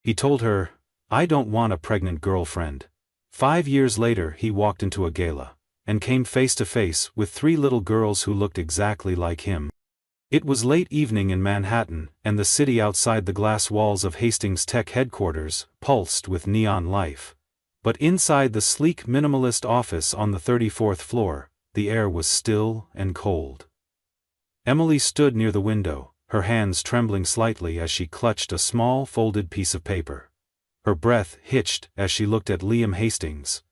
He told her, "I don't want a pregnant girlfriend." 5 years later he walked into a gala, and came face to face with 3 little girls who looked exactly like him. It was late evening in Manhattan, and the city outside the glass walls of Hastings Tech headquarters pulsed with neon life. But inside the sleek minimalist office on the 34th floor, the air was still and cold. Emily stood near the window, her hands trembling slightly as she clutched a small folded piece of paper. Her breath hitched as she looked at Liam Hastings,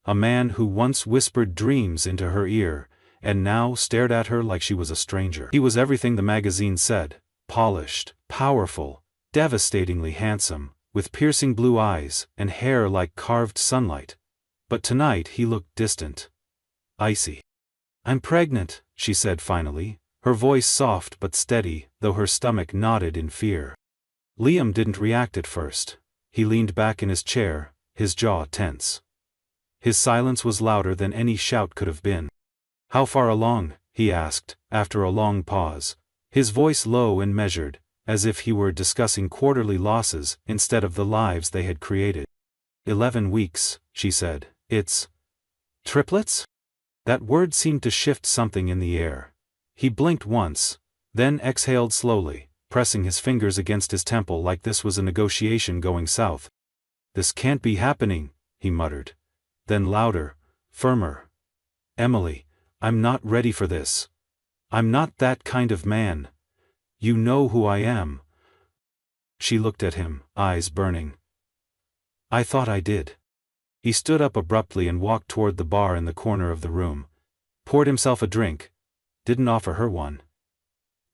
a man who once whispered dreams into her ear, and now stared at her like she was a stranger. He was everything the magazine said: polished, powerful, devastatingly handsome, with piercing blue eyes and hair like carved sunlight. But tonight he looked distant, icy. "I'm pregnant," she said finally, her voice soft but steady, though her stomach knotted in fear. Liam didn't react at first. He leaned back in his chair, his jaw tense. His silence was louder than any shout could have been. "How far along?" he asked, after a long pause, his voice low and measured, as if he were discussing quarterly losses instead of the lives they had created. 11 weeks, she said. "It's triplets?" That word seemed to shift something in the air. He blinked once, then exhaled slowly, pressing his fingers against his temple like this was a negotiation going south. "This can't be happening," he muttered. Then louder, firmer. "Emily, I'm not ready for this. I'm not that kind of man. You know who I am." She looked at him, eyes burning. "I thought I did." He stood up abruptly and walked toward the bar in the corner of the room. Poured himself a drink. Didn't offer her one.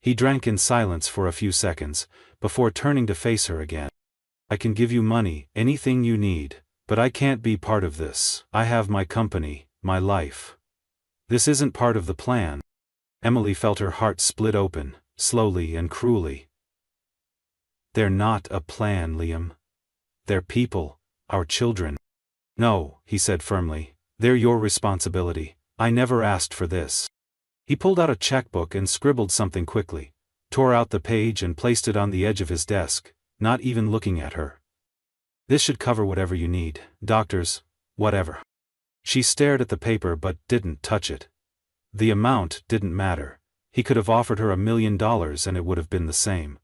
He drank in silence for a few seconds, before turning to face her again. "I can give you money, anything you need, but I can't be part of this. I have my company, my life. This isn't part of the plan." Emily felt her heart split open, slowly and cruelly. "They're not a plan, Liam. They're people, our children." "No," he said firmly, "they're your responsibility. I never asked for this." He pulled out a checkbook and scribbled something quickly, tore out the page and placed it on the edge of his desk, not even looking at her. "This should cover whatever you need, doctors, whatever." She stared at the paper but didn't touch it. The amount didn't matter. He could have offered her $1 million and it would have been the same.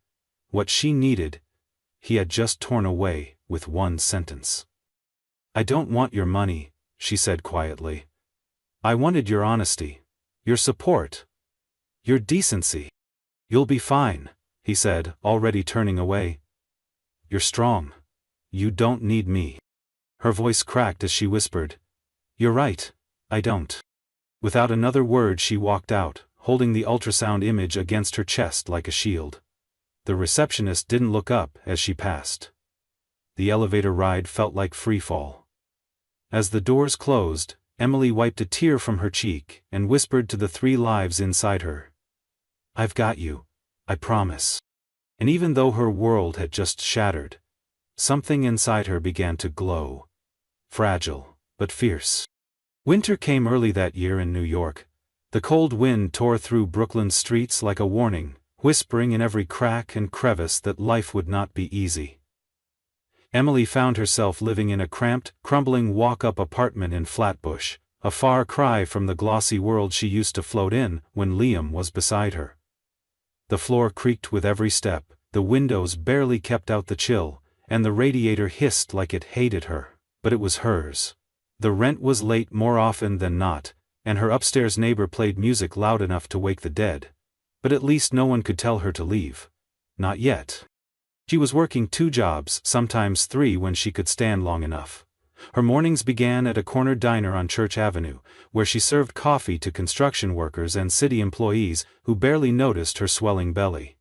What she needed, he had just torn away with one sentence. "I don't want your money," she said quietly. "I wanted your honesty, your support, your decency." "You'll be fine," he said, already turning away. "You're strong. You don't need me." Her voice cracked as she whispered, "You're right, I don't." Without another word she walked out, holding the ultrasound image against her chest like a shield. The receptionist didn't look up as she passed. The elevator ride felt like freefall. As the doors closed, Emily wiped a tear from her cheek and whispered to the 3 lives inside her, "I've got you, I promise." And even though her world had just shattered, something inside her began to glow. Fragile, but fierce. Winter came early that year in New York. The cold wind tore through Brooklyn's streets like a warning, whispering in every crack and crevice that life would not be easy. Emily found herself living in a cramped, crumbling walk-up apartment in Flatbush, a far cry from the glossy world she used to float in when Liam was beside her. The floor creaked with every step, the windows barely kept out the chill, and the radiator hissed like it hated her, but it was hers. The rent was late more often than not, and her upstairs neighbor played music loud enough to wake the dead. But at least no one could tell her to leave. Not yet. She was working 2 jobs, sometimes 3 when she could stand long enough. Her mornings began at a corner diner on Church Avenue, where she served coffee to construction workers and city employees who barely noticed her swelling belly.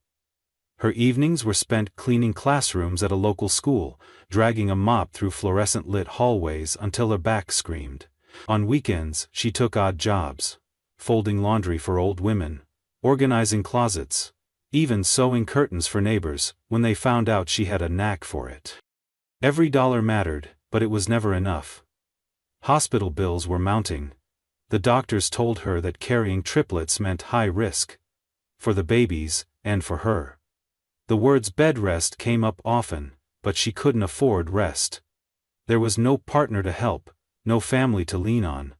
Her evenings were spent cleaning classrooms at a local school, dragging a mop through fluorescent-lit hallways until her back screamed. On weekends, she took odd jobs, folding laundry for old women, organizing closets, even sewing curtains for neighbors, when they found out she had a knack for it. Every dollar mattered, but it was never enough. Hospital bills were mounting. The doctors told her that carrying triplets meant high risk. For the babies, and for her. The words bed rest came up often, but she couldn't afford rest. There was no partner to help, no family to lean on.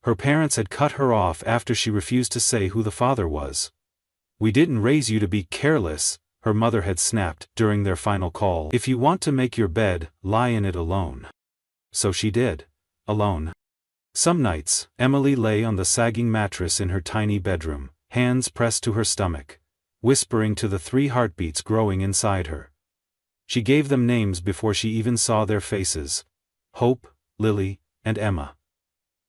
Her parents had cut her off after she refused to say who the father was. "We didn't raise you to be careless," her mother had snapped during their final call. "If you want to make your bed, lie in it alone." So she did. Alone. Some nights, Emily lay on the sagging mattress in her tiny bedroom, hands pressed to her stomach, whispering to the 3 heartbeats growing inside her. She gave them names before she even saw their faces: Hope, Lily, and Emma.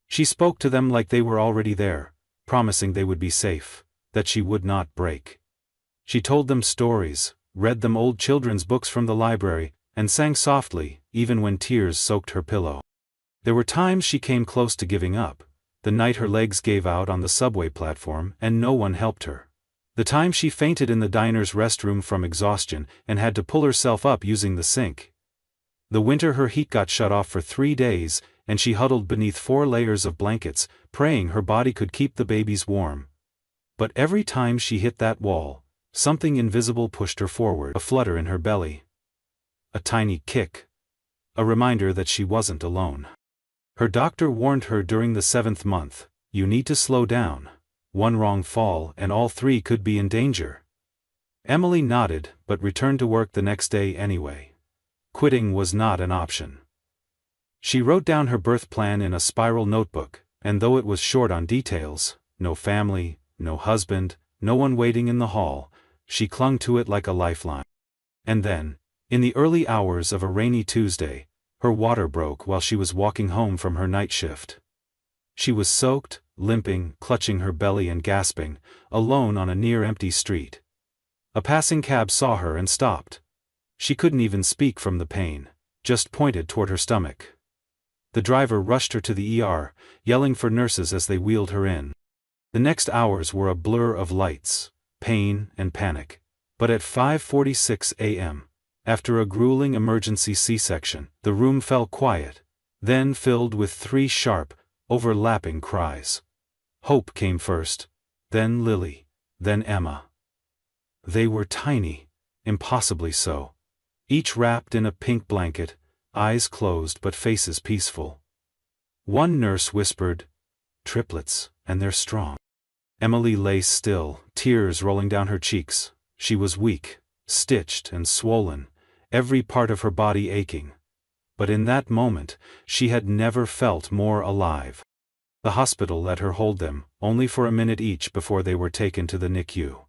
She spoke to them like they were already there, promising they would be safe, that she would not break. She told them stories, read them old children's books from the library, and sang softly, even when tears soaked her pillow. There were times she came close to giving up, the night her legs gave out on the subway platform and no one helped her. The time she fainted in the diner's restroom from exhaustion and had to pull herself up using the sink. The winter her heat got shut off for 3 days, and she huddled beneath 4 layers of blankets, praying her body could keep the babies warm. But every time she hit that wall, something invisible pushed her forward, a flutter in her belly. A tiny kick. A reminder that she wasn't alone. Her doctor warned her during the 7th month, "You need to slow down. One wrong fall and all 3 could be in danger." Emily nodded, but returned to work the next day anyway. Quitting was not an option. She wrote down her birth plan in a spiral notebook, and though it was short on details, no family, no husband, no one waiting in the hall, she clung to it like a lifeline. And then, in the early hours of a rainy Tuesday, her water broke while she was walking home from her night shift. She was soaked, limping, clutching her belly and gasping, alone on a near-empty street. A passing cab saw her and stopped. She couldn't even speak from the pain, just pointed toward her stomach. The driver rushed her to the ER, yelling for nurses as they wheeled her in. The next hours were a blur of lights, pain, and panic. But at 5:46 a.m., after a grueling emergency C-section, the room fell quiet, then filled with 3 sharp, overlapping cries. Hope came first, then Lily, then Emma. They were tiny, impossibly so, each wrapped in a pink blanket, eyes closed but faces peaceful. One nurse whispered, "Triplets, and they're strong." Emily lay still, tears rolling down her cheeks. She was weak, stitched and swollen, every part of her body aching. But in that moment, she had never felt more alive. The hospital let her hold them, only for a minute each before they were taken to the NICU.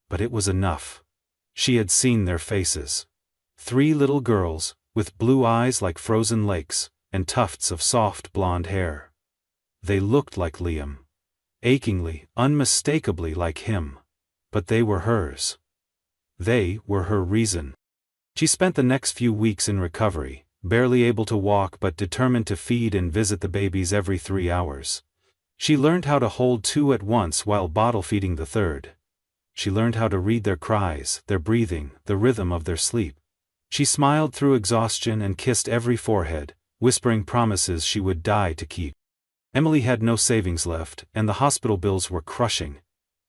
But it was enough. She had seen their faces. 3 little girls, with blue eyes like frozen lakes, and tufts of soft blonde hair. They looked like Liam. Achingly, unmistakably like him. But they were hers. They were her reason. She spent the next few weeks in recovery, barely able to walk but determined to feed and visit the babies every 3 hours. She learned how to hold 2 at once while bottle-feeding the 3rd. She learned how to read their cries, their breathing, the rhythm of their sleep. She smiled through exhaustion and kissed every forehead, whispering promises she would die to keep. Emily had no savings left, and the hospital bills were crushing.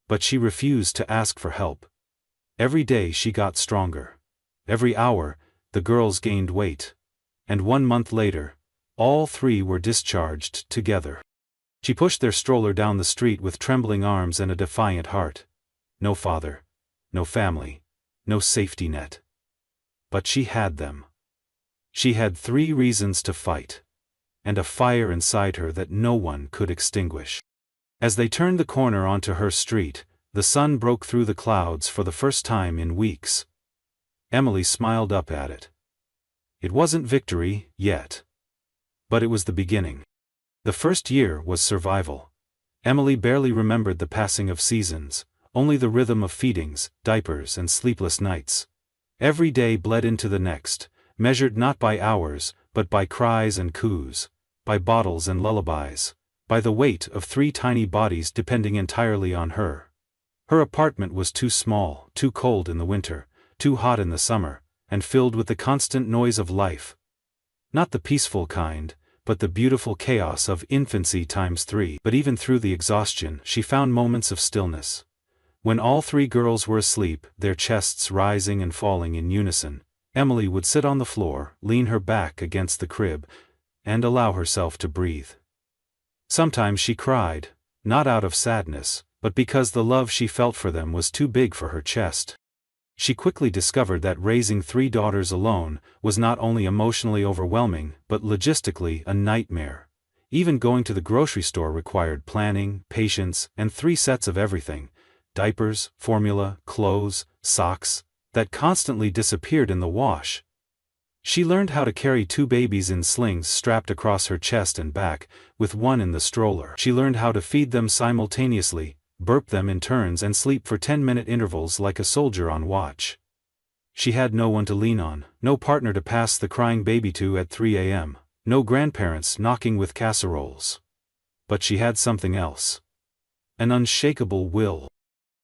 But she refused to ask for help. Every day she got stronger. Every hour, the girls gained weight. And 1 month later, all 3 were discharged together. She pushed their stroller down the street with trembling arms and a defiant heart. No father, no family, no safety net. But she had them. She had 3 reasons to fight. And a fire inside her that no one could extinguish. As they turned the corner onto her street, the sun broke through the clouds for the first time in weeks. Emily smiled up at it. It wasn't victory, yet. But it was the beginning. The first year was survival. Emily barely remembered the passing of seasons, only the rhythm of feedings, diapers and sleepless nights. Every day bled into the next, measured not by hours, but by cries and coos, by bottles and lullabies, by the weight of 3 tiny bodies depending entirely on her. Her apartment was too small, too cold in the winter, too hot in the summer, and filled with the constant noise of life. Not the peaceful kind, but the beautiful chaos of infancy times 3. But even through the exhaustion, she found moments of stillness. When all 3 girls were asleep, their chests rising and falling in unison, Emily would sit on the floor, lean her back against the crib, and allow herself to breathe. Sometimes she cried, not out of sadness, but because the love she felt for them was too big for her chest. She quickly discovered that raising 3 daughters alone was not only emotionally overwhelming but logistically a nightmare. Even going to the grocery store required planning, patience, and 3 sets of everything: diapers, formula, clothes, socks, that constantly disappeared in the wash. She learned how to carry 2 babies in slings strapped across her chest and back, with one in the stroller. She learned how to feed them simultaneously, burp them in turns, and sleep for 10-minute intervals like a soldier on watch. She had no one to lean on, no partner to pass the crying baby to at 3 a.m., no grandparents knocking with casseroles. But she had something else. An unshakable will.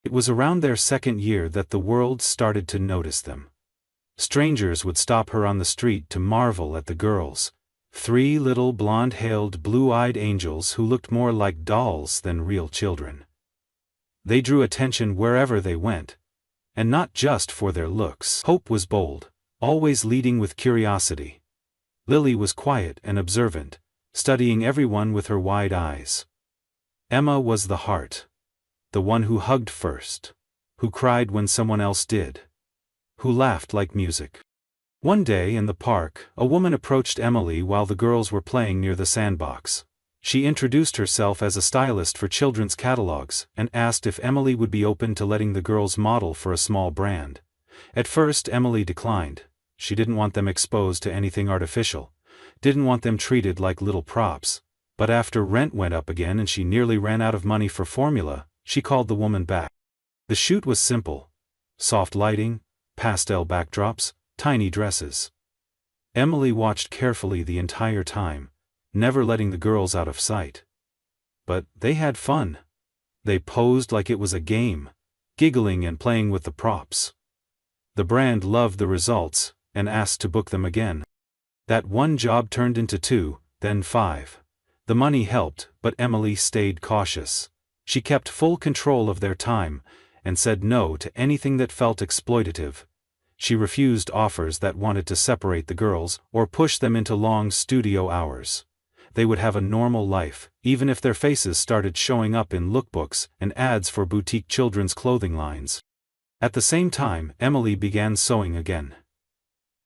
It was around their 2nd year that the world started to notice them. Strangers would stop her on the street to marvel at the girls. 3 little blonde-haired, blue-eyed angels who looked more like dolls than real children. They drew attention wherever they went. And not just for their looks. Hope was bold, always leading with curiosity. Lily was quiet and observant, studying everyone with her wide eyes. Emma was the heart. The one who hugged first. Who cried when someone else did. Who laughed like music. One day in the park, a woman approached Emily while the girls were playing near the sandbox. She introduced herself as a stylist for children's catalogs and asked if Emily would be open to letting the girls model for a small brand. At first Emily declined. She didn't want them exposed to anything artificial, didn't want them treated like little props. But after rent went up again and she nearly ran out of money for formula, she called the woman back. The shoot was simple. Soft lighting, pastel backdrops, tiny dresses. Emily watched carefully the entire time, never letting the girls out of sight. But they had fun. They posed like it was a game, giggling and playing with the props. The brand loved the results and asked to book them again. That one job turned into 2, then 5. The money helped, but Emily stayed cautious. She kept full control of their time and said no to anything that felt exploitative. She refused offers that wanted to separate the girls or push them into long studio hours. They would have a normal life, even if their faces started showing up in lookbooks and ads for boutique children's clothing lines. At the same time, Emily began sewing again.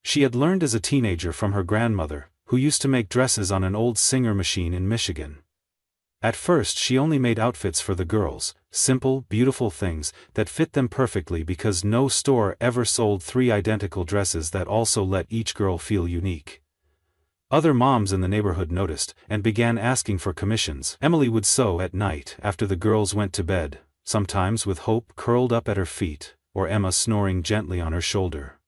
She had learned as a teenager from her grandmother, who used to make dresses on an old Singer machine in Michigan. At first she only made outfits for the girls, simple, beautiful things that fit them perfectly because no store ever sold 3 identical dresses that also let each girl feel unique. Other moms in the neighborhood noticed and began asking for commissions. Emily would sew at night after the girls went to bed, sometimes with Hope curled up at her feet, or Emma snoring gently on her shoulder.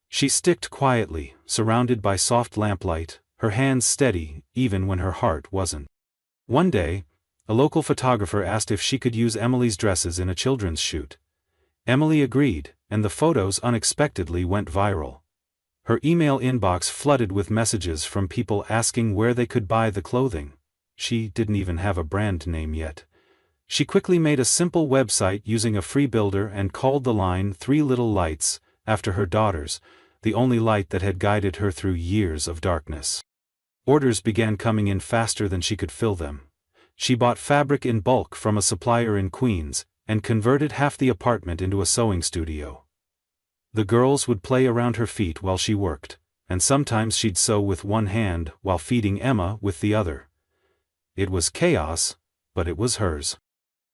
She sticked quietly, surrounded by soft lamplight, her hands steady, even when her heart wasn't. One day, a local photographer asked if she could use Emily's dresses in a children's shoot. Emily agreed, and the photos unexpectedly went viral. Her email inbox flooded with messages from people asking where they could buy the clothing. She didn't even have a brand name yet. She quickly made a simple website using a free builder and called the line 3 Little Lights, after her daughters, the only light that had guided her through years of darkness. Orders began coming in faster than she could fill them. She bought fabric in bulk from a supplier in Queens, and converted half the apartment into a sewing studio. The girls would play around her feet while she worked, and sometimes she'd sew with one hand while feeding Emma with the other. It was chaos, but it was hers.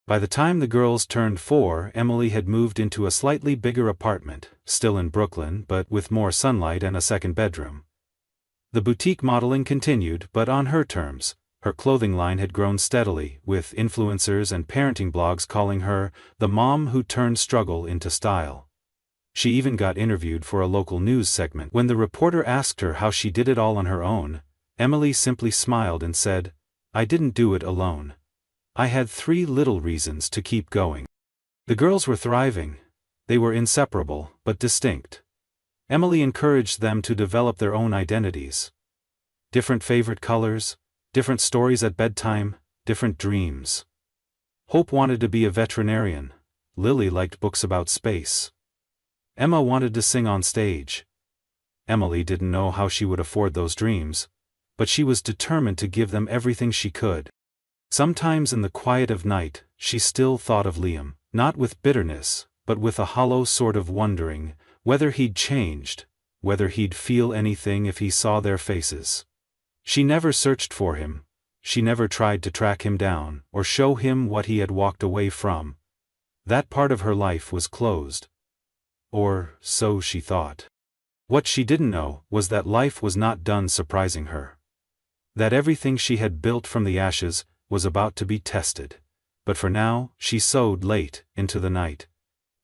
By the time the girls turned 4, Emily had moved into a slightly bigger apartment, still in Brooklyn but with more sunlight and a 2nd bedroom. The boutique modeling continued, but on her terms. Her clothing line had grown steadily, with influencers and parenting blogs calling her the mom who turned struggle into style. She even got interviewed for a local news segment. When the reporter asked her how she did it all on her own, Emily simply smiled and said, "I didn't do it alone. I had 3 little reasons to keep going." The girls were thriving. They were inseparable, but distinct. Emily encouraged them to develop their own identities. Different favorite colors, different stories at bedtime, different dreams. Hope wanted to be a veterinarian. Lily liked books about space. Emma wanted to sing on stage. Emily didn't know how she would afford those dreams, but she was determined to give them everything she could. Sometimes in the quiet of night, she still thought of Liam, not with bitterness, but with a hollow sort of wondering, whether he'd changed, whether he'd feel anything if he saw their faces. She never searched for him, she never tried to track him down, or show him what he had walked away from. That part of her life was closed. Or, so she thought. What she didn't know was that life was not done surprising her. That everything she had built from the ashes was about to be tested. But for now, she sewed late into the night.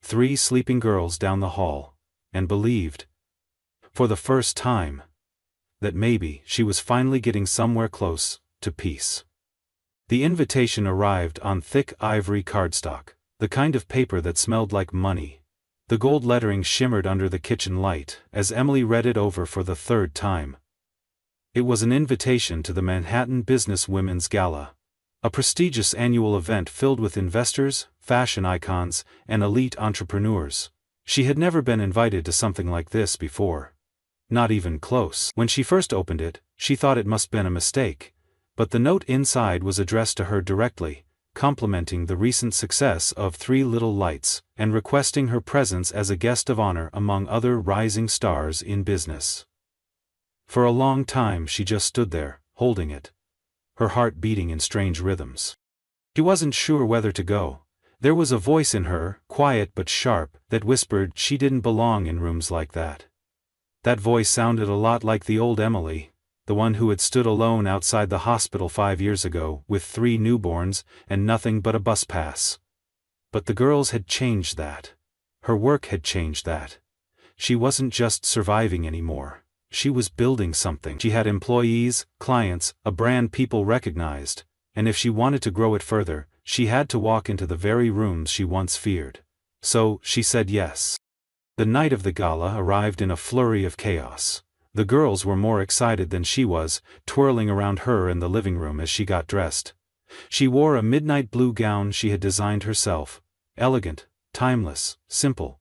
3 sleeping girls down the hall, and believed, for the first time, that maybe she was finally getting somewhere close to peace. The invitation arrived on thick ivory cardstock, the kind of paper that smelled like money. The gold lettering shimmered under the kitchen light as Emily read it over for the 3rd time. It was an invitation to the Manhattan Business Women's Gala, a prestigious annual event filled with investors, fashion icons, and elite entrepreneurs. She had never been invited to something like this before. Not even close. When she first opened it, she thought it must have been a mistake, but the note inside was addressed to her directly, complimenting the recent success of 3 Little Lights, and requesting her presence as a guest of honor among other rising stars in business. For a long time she just stood there, holding it, her heart beating in strange rhythms. She wasn't sure whether to go. There was a voice in her, quiet but sharp, that whispered she didn't belong in rooms like that. That voice sounded a lot like the old Emily, the one who had stood alone outside the hospital 5 years ago with 3 newborns and nothing but a bus pass. But the girls had changed that. Her work had changed that. She wasn't just surviving anymore. She was building something. She had employees, clients, a brand people recognized, and if she wanted to grow it further, she had to walk into the very rooms she once feared. So, she said yes. The night of the gala arrived in a flurry of chaos. The girls were more excited than she was, twirling around her in the living room as she got dressed. She wore a midnight blue gown she had designed herself, elegant, timeless, simple.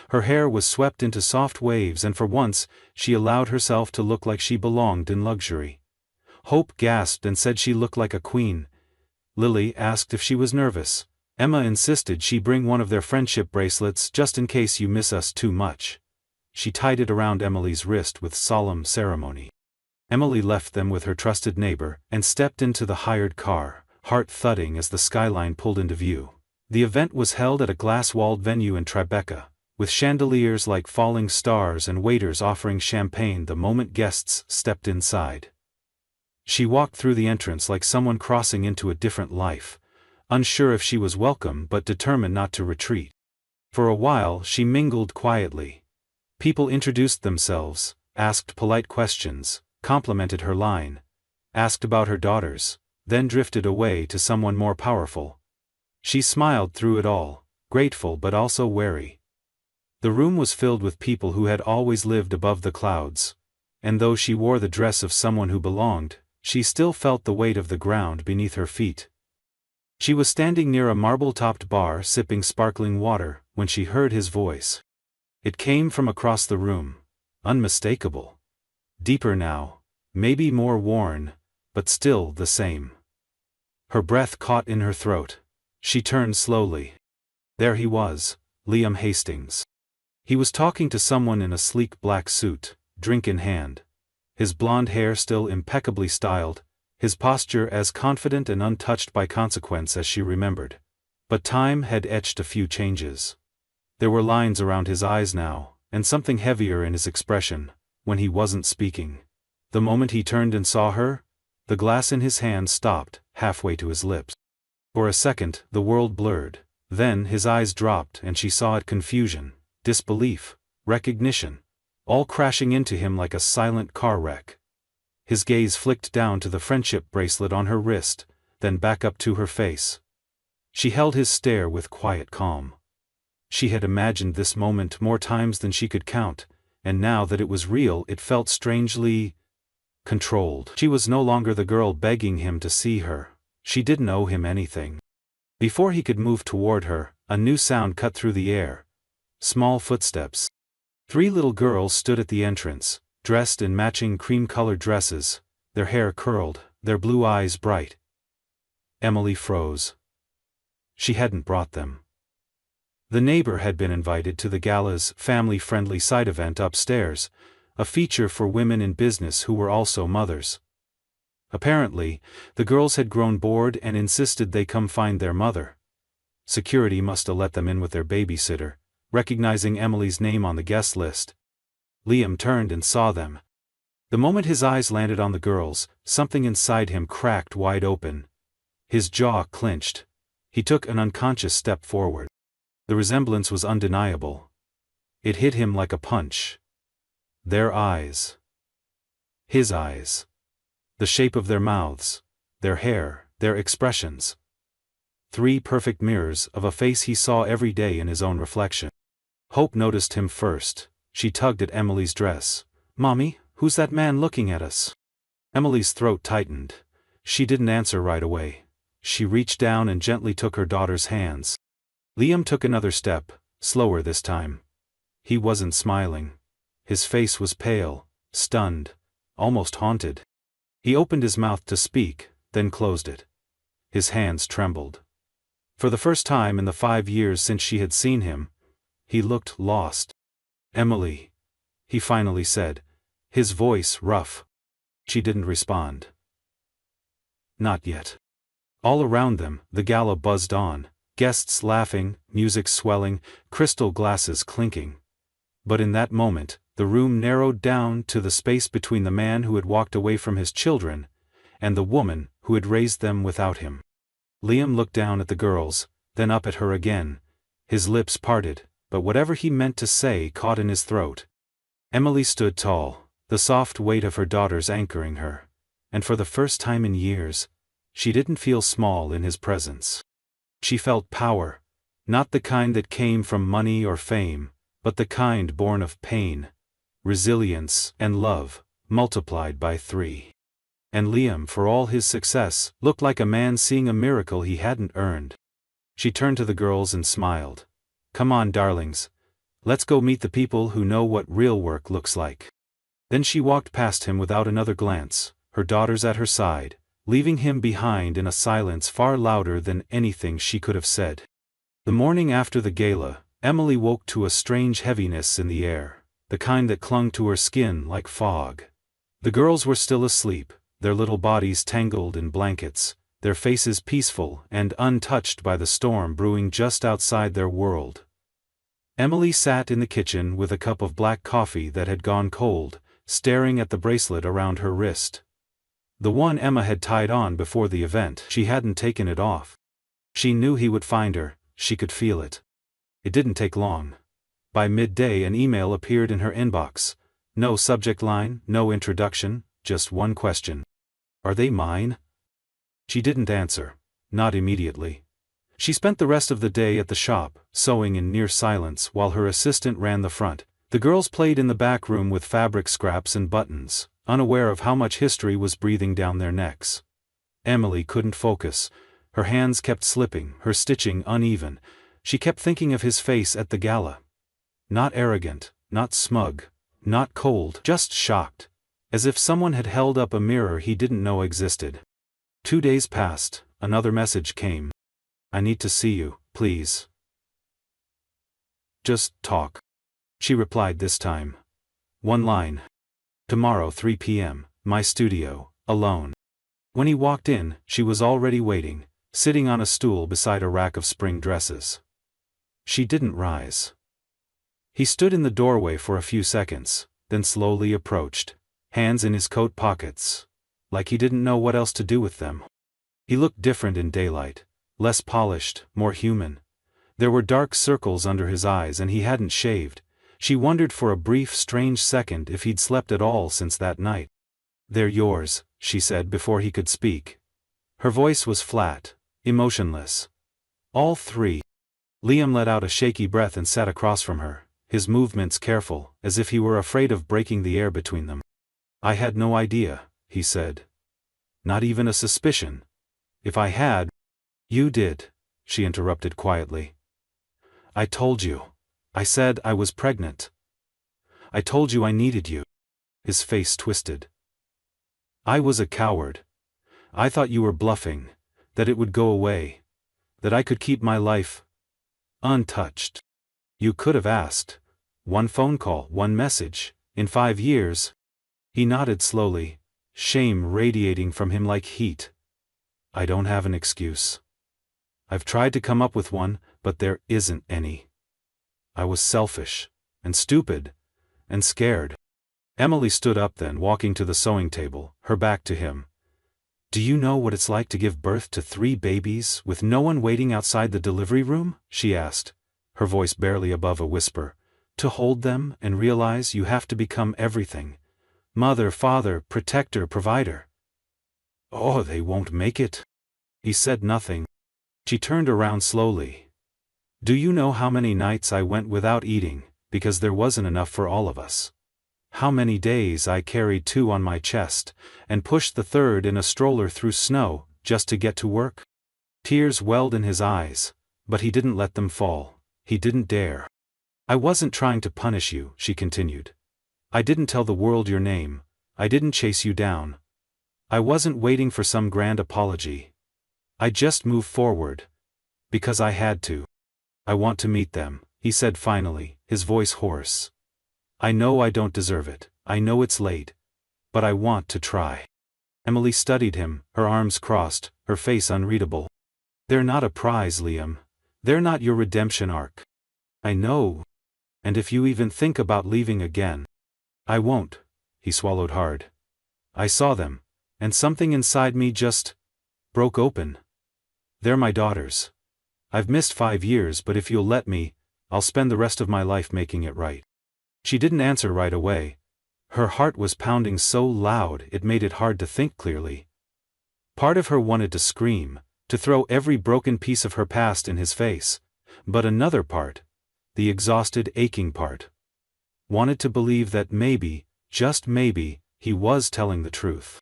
Her hair was swept into soft waves and for once, she allowed herself to look like she belonged in luxury. Hope gasped and said she looked like a queen. Lily asked if she was nervous. Emma insisted she bring one of their friendship bracelets just in case you miss us too much. She tied it around Emily's wrist with solemn ceremony. Emily left them with her trusted neighbor and stepped into the hired car, heart thudding as the skyline pulled into view. The event was held at a glass-walled venue in Tribeca, with chandeliers like falling stars and waiters offering champagne the moment guests stepped inside. She walked through the entrance like someone crossing into a different life, unsure if she was welcome but determined not to retreat. For a while she mingled quietly. People introduced themselves, asked polite questions, complimented her line, asked about her daughters, then drifted away to someone more powerful. She smiled through it all, grateful but also wary. The room was filled with people who had always lived above the clouds, and though she wore the dress of someone who belonged, she still felt the weight of the ground beneath her feet. She was standing near a marble-topped bar sipping sparkling water when she heard his voice. It came from across the room, unmistakable. Deeper now, maybe more worn, but still the same. Her breath caught in her throat. She turned slowly. There he was, Liam Hastings. He was talking to someone in a sleek black suit, drink in hand. His blonde hair still impeccably styled, his posture as confident and untouched by consequence as she remembered. But time had etched a few changes. There were lines around his eyes now, and something heavier in his expression, when he wasn't speaking. The moment he turned and saw her, the glass in his hand stopped, halfway to his lips. For a second, the world blurred. Then his eyes dropped and she saw it: confusion, disbelief, recognition, all crashing into him like a silent car wreck. His gaze flicked down to the friendship bracelet on her wrist, then back up to her face. She held his stare with quiet calm. She had imagined this moment more times than she could count, and now that it was real it felt strangely controlled. She was no longer the girl begging him to see her. She didn't owe him anything. Before he could move toward her, a new sound cut through the air. Small footsteps. 3 little girls stood at the entrance, dressed in matching cream-colored dresses, their hair curled, their blue eyes bright. Emily froze. She hadn't brought them. The neighbor had been invited to the gala's family-friendly side event upstairs, a feature for women in business who were also mothers. Apparently, the girls had grown bored and insisted they come find their mother. Security must have let them in with their babysitter, recognizing Emily's name on the guest list. Liam turned and saw them. The moment his eyes landed on the girls, something inside him cracked wide open. His jaw clenched. He took an unconscious step forward. The resemblance was undeniable. It hit him like a punch. Their eyes. His eyes. The shape of their mouths, their hair, their expressions. 3 perfect mirrors of a face he saw every day in his own reflection. Hope noticed him first. She tugged at Emily's dress. "Mommy, who's that man looking at us?" Emily's throat tightened. She didn't answer right away. She reached down and gently took her daughter's hands. Liam took another step, slower this time. He wasn't smiling. His face was pale, stunned, almost haunted. He opened his mouth to speak, then closed it. His hands trembled. For the first time in the 5 years since she had seen him, he looked lost. "Emily," he finally said, his voice rough. She didn't respond. Not yet. All around them, the gala buzzed on, guests laughing, music swelling, crystal glasses clinking. But in that moment, the room narrowed down to the space between the man who had walked away from his children, and the woman who had raised them without him. Liam looked down at the girls, then up at her again. His lips parted, but whatever he meant to say caught in his throat. Emily stood tall, the soft weight of her daughters anchoring her, and for the first time in years, she didn't feel small in his presence. She felt power, not the kind that came from money or fame, but the kind born of pain, resilience, and love, multiplied by 3. And Liam, for all his success, looked like a man seeing a miracle he hadn't earned. She turned to the girls and smiled. "Come on, darlings. Let's go meet the people who know what real work looks like." Then she walked past him without another glance, her daughters at her side, leaving him behind in a silence far louder than anything she could have said. The morning after the gala, Emily woke to a strange heaviness in the air, the kind that clung to her skin like fog. The girls were still asleep, their little bodies tangled in blankets, their faces peaceful and untouched by the storm brewing just outside their world. Emily sat in the kitchen with a cup of black coffee that had gone cold, staring at the bracelet around her wrist. The one Emma had tied on before the event. She hadn't taken it off. She knew he would find her, she could feel it. It didn't take long. By midday an email appeared in her inbox. No subject line, no introduction, just one question. "Are they mine?" She didn't answer. Not immediately. She spent the rest of the day at the shop, sewing in near silence while her assistant ran the front. The girls played in the back room with fabric scraps and buttons, unaware of how much history was breathing down their necks. Emily couldn't focus. Her hands kept slipping, her stitching uneven. She kept thinking of his face at the gala. Not arrogant, not smug, not cold, just shocked. As if someone had held up a mirror he didn't know existed. 2 days passed, another message came. "I need to see you, please. Just talk." She replied this time. One line. "Tomorrow 3 p.m., my studio, alone." When he walked in, she was already waiting, sitting on a stool beside a rack of spring dresses. She didn't rise. He stood in the doorway for a few seconds, then slowly approached, hands in his coat pockets, like he didn't know what else to do with them. He looked different in daylight, less polished, more human. There were dark circles under his eyes and he hadn't shaved. She wondered for a brief, strange second if he'd slept at all since that night. "They're yours," she said before he could speak. Her voice was flat, emotionless. "All 3. Liam let out a shaky breath and sat across from her, his movements careful, as if he were afraid of breaking the air between them. "I had no idea," he said. "Not even a suspicion. If I had—" "You did," she interrupted quietly. "I told you. I said I was pregnant. I told you I needed you." his face twisted. "I was a coward. I thought you were bluffing, that it would go away, that I could keep my life untouched. You could have asked. One phone call, one message, in 5 years." He nodded slowly, shame radiating from him like heat. "I don't have an excuse. I've tried to come up with one, but there isn't any. I was selfish, and stupid, and scared." Emily stood up then, walking to the sewing table, her back to him. "Do you know what it's like to give birth to 3 babies with no one waiting outside the delivery room?" she asked, her voice barely above a whisper. "To hold them and realize you have to become everything. Mother, father, protector, provider." "Oh, they won't make it." He said nothing. She turned around slowly. "Do you know how many nights I went without eating, because there wasn't enough for all of us? How many days I carried 2 on my chest, and pushed the 3rd in a stroller through snow, just to get to work?" Tears welled in his eyes, but he didn't let them fall. He didn't dare. "I wasn't trying to punish you," she continued. "I didn't tell the world your name. I didn't chase you down. I wasn't waiting for some grand apology. I just moved forward. Because I had to. I want to meet them," he said finally, his voice hoarse. "I know I don't deserve it, I know it's late. But I want to try." Emily studied him, her arms crossed, her face unreadable. "They're not a prize, Liam. They're not your redemption arc. I know. And if you even think about leaving again—" "I won't," he swallowed hard. "I saw them, and something inside me just broke open. They're my daughters. I've missed 5 years, but if you'll let me, I'll spend the rest of my life making it right." She didn't answer right away. Her heart was pounding so loud it made it hard to think clearly. Part of her wanted to scream, to throw every broken piece of her past in his face, but another part, the exhausted, aching part, wanted to believe that maybe, just maybe, he was telling the truth.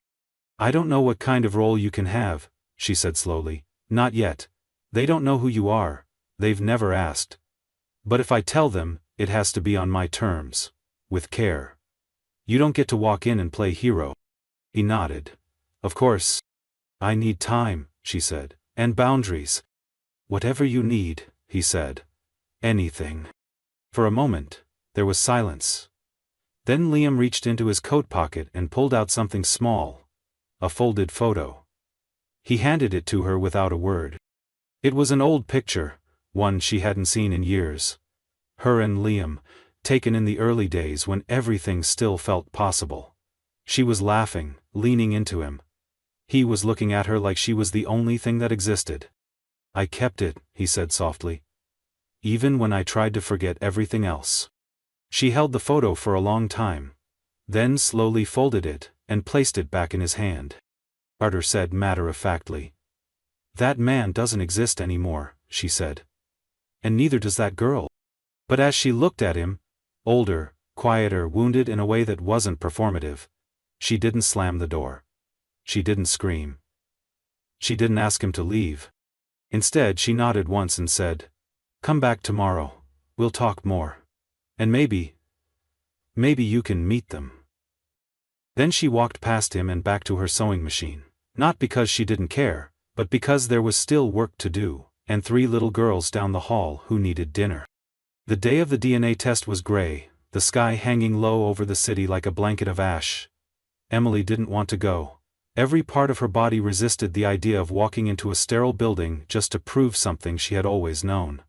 "I don't know what kind of role you can have," she said slowly. "Not yet. They don't know who you are. They've never asked. But if I tell them, it has to be on my terms. With care. You don't get to walk in and play hero." He nodded. "Of course. I need time," she said, "and boundaries." "Whatever you need," he said. "Anything." For a moment, there was silence. Then Liam reached into his coat pocket and pulled out something small. A folded photo. He handed it to her without a word. It was an old picture, one she hadn't seen in years. Her and Liam, taken in the early days when everything still felt possible. She was laughing, leaning into him. He was looking at her like she was the only thing that existed. "I kept it," he said softly. "Even when I tried to forget everything else." She held the photo for a long time. Then slowly folded it, and placed it back in his hand. Carter said matter-of-factly. "That man doesn't exist anymore," she said. "And neither does that girl." But as she looked at him, older, quieter, wounded in a way that wasn't performative, she didn't slam the door. She didn't scream. She didn't ask him to leave. Instead she nodded once and said, "Come back tomorrow. We'll talk more. And maybe you can meet them." Then she walked past him and back to her sewing machine. Not because she didn't care, but because there was still work to do, and 3 little girls down the hall who needed dinner. The day of the DNA test was gray, the sky hanging low over the city like a blanket of ash. Emily didn't want to go. Every part of her body resisted the idea of walking into a sterile building just to prove something she had always known.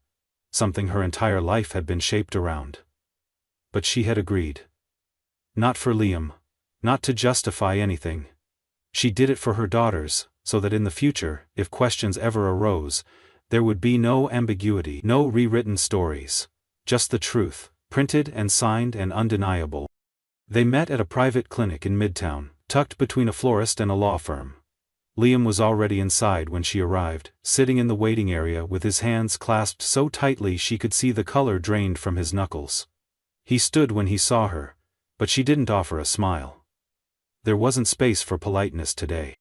Something her entire life had been shaped around. But she had agreed. Not for Liam. Not to justify anything. She did it for her daughters, so that in the future, if questions ever arose, there would be no ambiguity, no rewritten stories. Just the truth, printed and signed and undeniable. They met at a private clinic in Midtown, tucked between a florist and a law firm. Liam was already inside when she arrived, sitting in the waiting area with his hands clasped so tightly she could see the color drained from his knuckles. He stood when he saw her, but she didn't offer a smile. There wasn't space for politeness today.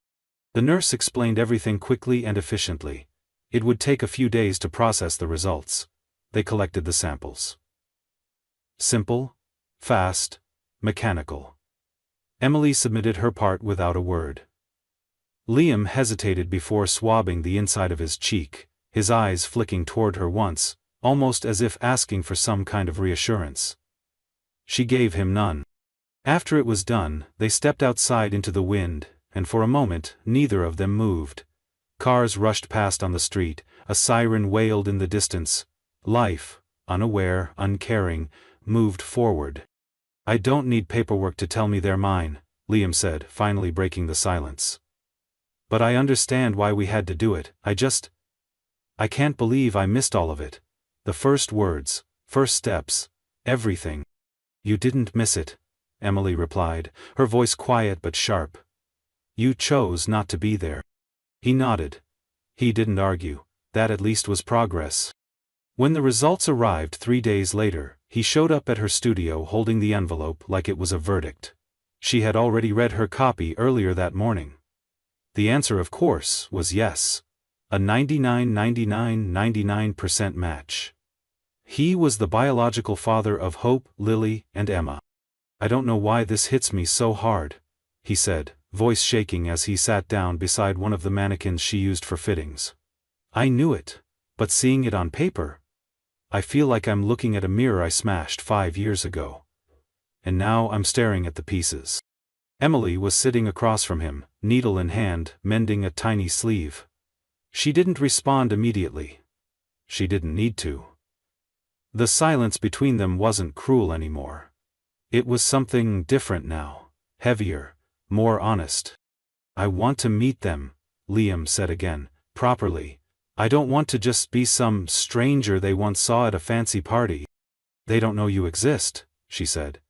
The nurse explained everything quickly and efficiently. It would take a few days to process the results. They collected the samples. Simple, fast, mechanical. Emily submitted her part without a word. Liam hesitated before swabbing the inside of his cheek, his eyes flicking toward her once, almost as if asking for some kind of reassurance. She gave him none. After it was done, they stepped outside into the wind, and for a moment, neither of them moved. Cars rushed past on the street, a siren wailed in the distance. Life, unaware, uncaring, moved forward. "I don't need paperwork to tell me they're mine," Liam said, finally breaking the silence. "But I understand why we had to do it. I can't believe I missed all of it. The first words, first steps, everything." "You didn't miss it," Emily replied, her voice quiet but sharp. "You chose not to be there." He nodded. He didn't argue. That at least was progress. When the results arrived 3 days later, he showed up at her studio holding the envelope like it was a verdict. She had already read her copy earlier that morning. The answer, of course, was yes. A 99% match. He was the biological father of Hope, Lily, and Emma. "I don't know why this hits me so hard," he said, voice shaking as he sat down beside one of the mannequins she used for fittings. "I knew it, but seeing it on paper, I feel like I'm looking at a mirror I smashed 5 years ago. And now I'm staring at the pieces." Emily was sitting across from him, needle in hand, mending a tiny sleeve. She didn't respond immediately. She didn't need to. The silence between them wasn't cruel anymore. It was something different now, heavier, more honest. "I want to meet them," Liam said again, "properly. I don't want to just be some stranger they once saw at a fancy party." "They don't know you exist," she said.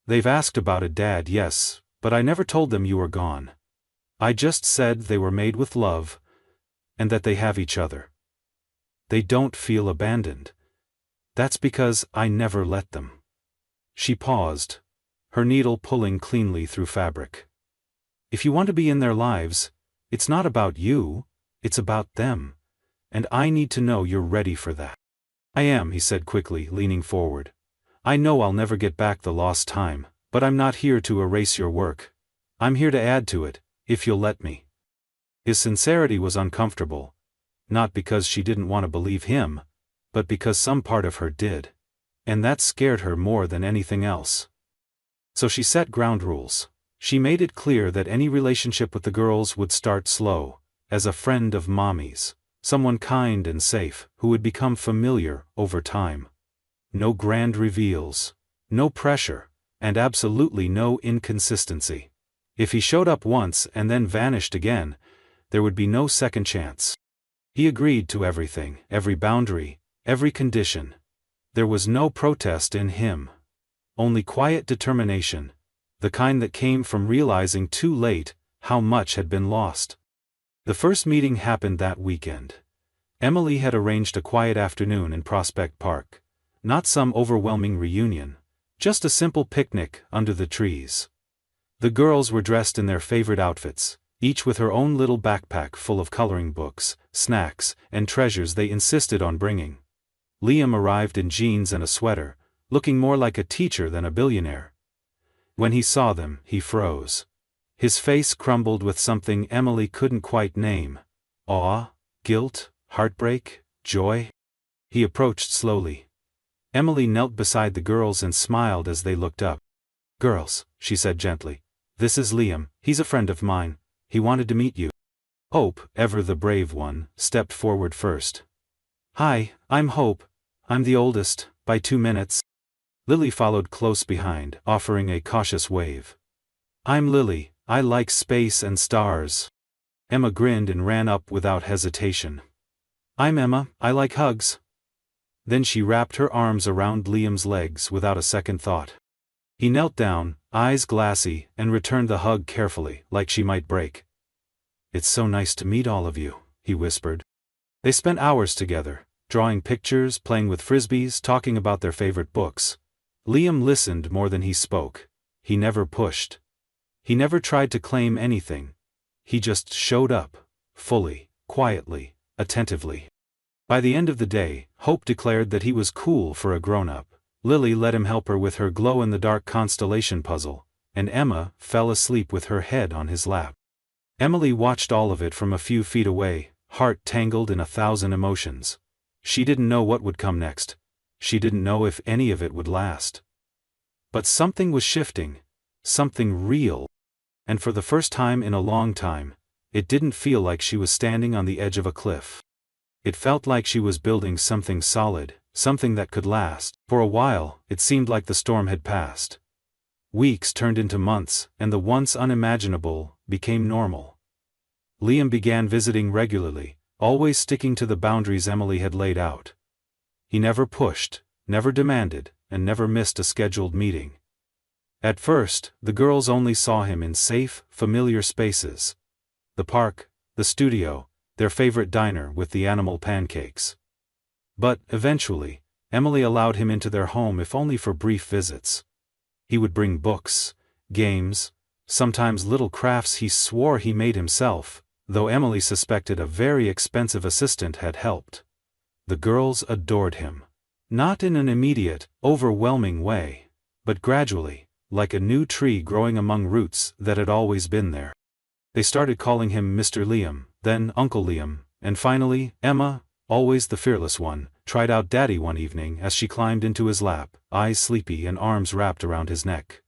"They've asked about it, Dad, yes, but I never told them you were gone. I just said they were made with love, and that they have each other. They don't feel abandoned. That's because I never let them." She paused, her needle pulling cleanly through fabric. "If you want to be in their lives, it's not about you, it's about them. And I need to know you're ready for that." "I am," he said quickly, leaning forward. "I know I'll never get back the lost time, but I'm not here to erase your work. I'm here to add to it, if you'll let me." His sincerity was uncomfortable. Not because she didn't want to believe him, but because some part of her did. And that scared her more than anything else. So she set ground rules. She made it clear that any relationship with the girls would start slow, as a friend of Mommy's, someone kind and safe, who would become familiar over time. No grand reveals, no pressure, and absolutely no inconsistency. If he showed up once and then vanished again, there would be no second chance. He agreed to everything, every boundary, every condition. There was no protest in him. Only quiet determination, the kind that came from realizing too late how much had been lost. The first meeting happened that weekend. Emily had arranged a quiet afternoon in Prospect Park. Not some overwhelming reunion, just a simple picnic under the trees. The girls were dressed in their favorite outfits, each with her own little backpack full of coloring books, snacks, and treasures they insisted on bringing. Liam arrived in jeans and a sweater, looking more like a teacher than a billionaire. When he saw them, he froze. His face crumbled with something Emily couldn't quite name. Awe, guilt, heartbreak, joy. He approached slowly. Emily knelt beside the girls and smiled as they looked up. "Girls," she said gently, "this is Liam, he's a friend of mine. He wanted to meet you." Hope, ever the brave one, stepped forward first. "Hi, I'm Hope. I'm the oldest, by 2 minutes. Lily followed close behind, offering a cautious wave. "I'm Lily, I like space and stars." Emma grinned and ran up without hesitation. "I'm Emma, I like hugs." Then she wrapped her arms around Liam's legs without a second thought. He knelt down, eyes glassy, and returned the hug carefully, like she might break. "It's so nice to meet all of you," he whispered. They spent hours together, drawing pictures, playing with frisbees, talking about their favorite books. Liam listened more than he spoke. He never pushed. He never tried to claim anything. He just showed up, fully, quietly, attentively. By the end of the day, Hope declared that he was cool for a grown-up. Lily let him help her with her glow-in-the-dark constellation puzzle, and Emma fell asleep with her head on his lap. Emily watched all of it from a few feet away, heart tangled in 1,000 emotions. She didn't know what would come next. She didn't know if any of it would last. But something was shifting. Something real. And for the first time in a long time, it didn't feel like she was standing on the edge of a cliff. It felt like she was building something solid, something that could last. For a while, it seemed like the storm had passed. Weeks turned into months, and the once unimaginable became normal. Liam began visiting regularly, always sticking to the boundaries Emily had laid out. He never pushed, never demanded, and never missed a scheduled meeting. At first, the girls only saw him in safe, familiar spaces. The park, the studio, their favorite diner with the animal pancakes. But, eventually, Emily allowed him into their home if only for brief visits. He would bring books, games, sometimes little crafts he swore he made himself, though Emily suspected a very expensive assistant had helped. The girls adored him. Not in an immediate, overwhelming way, but gradually, like a new tree growing among roots that had always been there. They started calling him Mr. Liam, then Uncle Liam, and finally, Emma, always the fearless one, tried out Daddy one evening as she climbed into his lap, eyes sleepy and arms wrapped around his neck.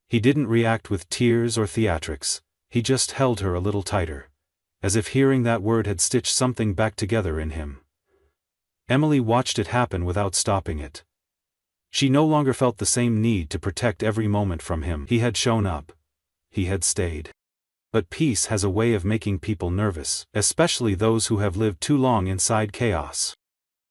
He didn't react with tears or theatrics, he just held her a little tighter, as if hearing that word had stitched something back together in him. Emily watched it happen without stopping it. She no longer felt the same need to protect every moment from him. He had shown up. He had stayed. But peace has a way of making people nervous, especially those who have lived too long inside chaos.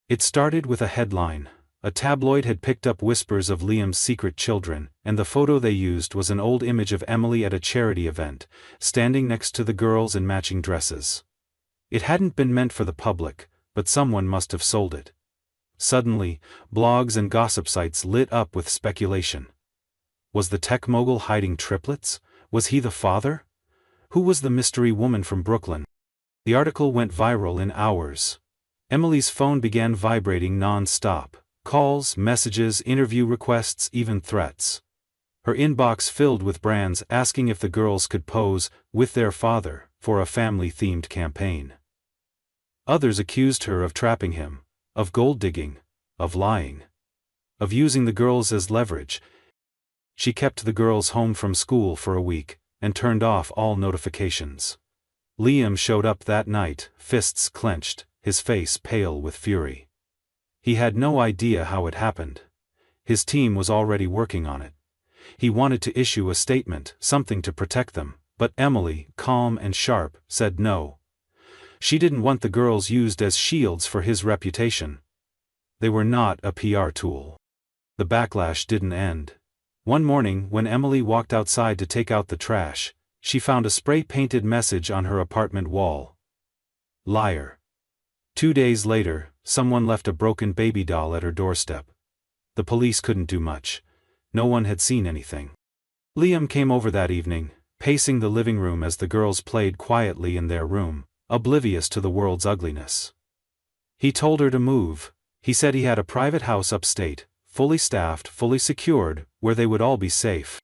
It started with a headline. A tabloid had picked up whispers of Liam's secret children, and the photo they used was an old image of Emily at a charity event, standing next to the girls in matching dresses. It hadn't been meant for the public, but someone must have sold it. Suddenly, blogs and gossip sites lit up with speculation. Was the tech mogul hiding triplets? Was he the father? Who was the mystery woman from Brooklyn? The article went viral in hours. Emily's phone began vibrating non-stop. Calls, messages, interview requests, even threats. Her inbox filled with brands asking if the girls could pose with their father for a family-themed campaign. Others accused her of trapping him, of gold-digging, of lying, of using the girls as leverage. She kept the girls home from school for a week, and turned off all notifications. Liam showed up that night, fists clenched, his face pale with fury. He had no idea how it happened. His team was already working on it. He wanted to issue a statement, something to protect them, but Emily, calm and sharp, said no. She didn't want the girls used as shields for his reputation. They were not a PR tool. The backlash didn't end. One morning when Emily walked outside to take out the trash, she found a spray-painted message on her apartment wall. Liar. 2 days later, someone left a broken baby doll at her doorstep. The police couldn't do much. No one had seen anything. Liam came over that evening, pacing the living room as the girls played quietly in their room, oblivious to the world's ugliness. He told her to move. He said he had a private house upstate, fully staffed, fully secured, where they would all be safe.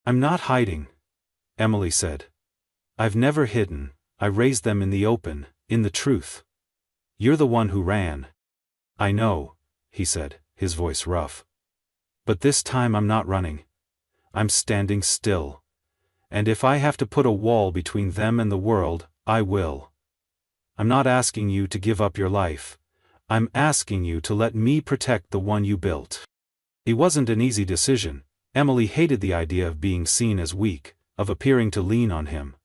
"I'm not hiding," Emily said. "I've never hidden. I raised them in the open, in the truth. You're the one who ran." "I know," he said, his voice rough. "But this time I'm not running. I'm standing still. And if I have to put a wall between them and the world, I will. I'm not asking you to give up your life. I'm asking you to let me protect the one you built." It wasn't an easy decision. Emily hated the idea of being seen as weak, of appearing to lean on him.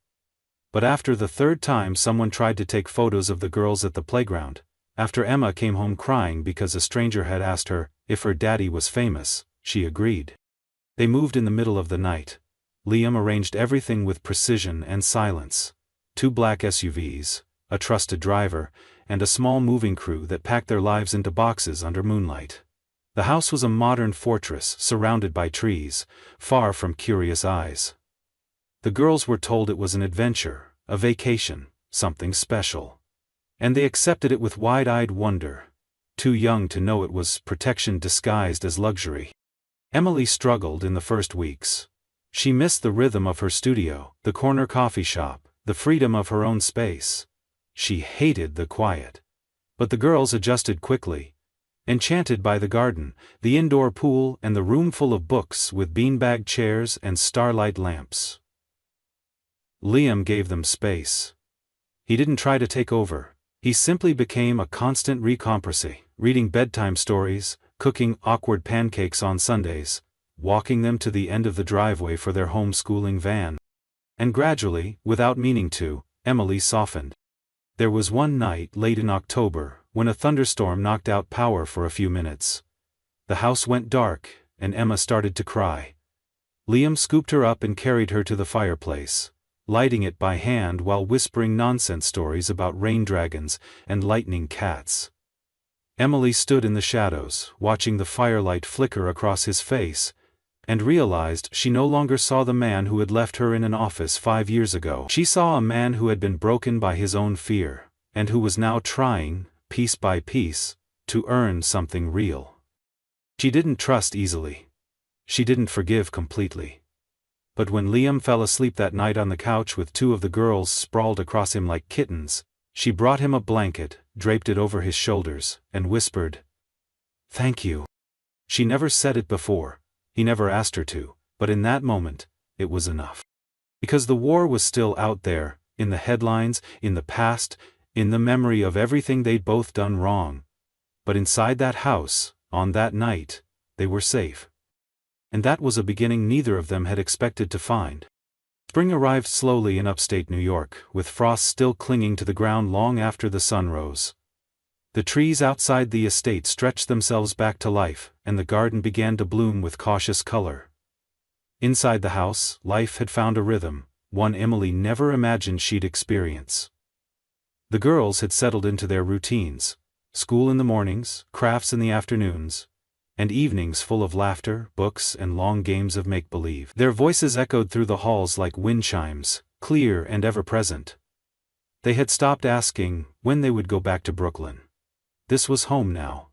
But after the third time someone tried to take photos of the girls at the playground, after Emma came home crying because a stranger had asked her if her daddy was famous, she agreed. They moved in the middle of the night. Liam arranged everything with precision and silence. 2 black SUVs, a trusted driver, and a small moving crew that packed their lives into boxes under moonlight. The house was a modern fortress surrounded by trees, far from curious eyes. The girls were told it was an adventure, a vacation, something special. And they accepted it with wide-eyed wonder, too young to know it was protection disguised as luxury. Emily struggled in the first weeks. She missed the rhythm of her studio, the corner coffee shop, the freedom of her own space. She hated the quiet. But the girls adjusted quickly. Enchanted by the garden, the indoor pool and the room full of books with beanbag chairs and starlight lamps. Liam gave them space. He didn't try to take over. He simply became a constant recompressy, reading bedtime stories, cooking awkward pancakes on Sundays, walking them to the end of the driveway for their homeschooling van. And gradually, without meaning to, Emily softened. There was one night late in October, when a thunderstorm knocked out power for a few minutes. The house went dark, and Emma started to cry. Liam scooped her up and carried her to the fireplace, lighting it by hand while whispering nonsense stories about rain dragons and lightning cats. Emily stood in the shadows, watching the firelight flicker across his face, and realized she no longer saw the man who had left her in an office 5 years ago. She saw a man who had been broken by his own fear, and who was now trying, piece by piece, to earn something real. She didn't trust easily. She didn't forgive completely. But when Liam fell asleep that night on the couch with 2 of the girls sprawled across him like kittens, she brought him a blanket, draped it over his shoulders, and whispered, "Thank you." She never said it before. He never asked her to, but in that moment, it was enough. Because the war was still out there, in the headlines, in the past, in the memory of everything they'd both done wrong. But inside that house, on that night, they were safe. And that was a beginning neither of them had expected to find. Spring arrived slowly in upstate New York, with frost still clinging to the ground long after the sun rose. The trees outside the estate stretched themselves back to life, and the garden began to bloom with cautious color. Inside the house, life had found a rhythm, one Emily never imagined she'd experience. The girls had settled into their routines: school in the mornings, crafts in the afternoons, and evenings full of laughter, books, and long games of make-believe. Their voices echoed through the halls like wind chimes, clear and ever-present. They had stopped asking when they would go back to Brooklyn. This was home now.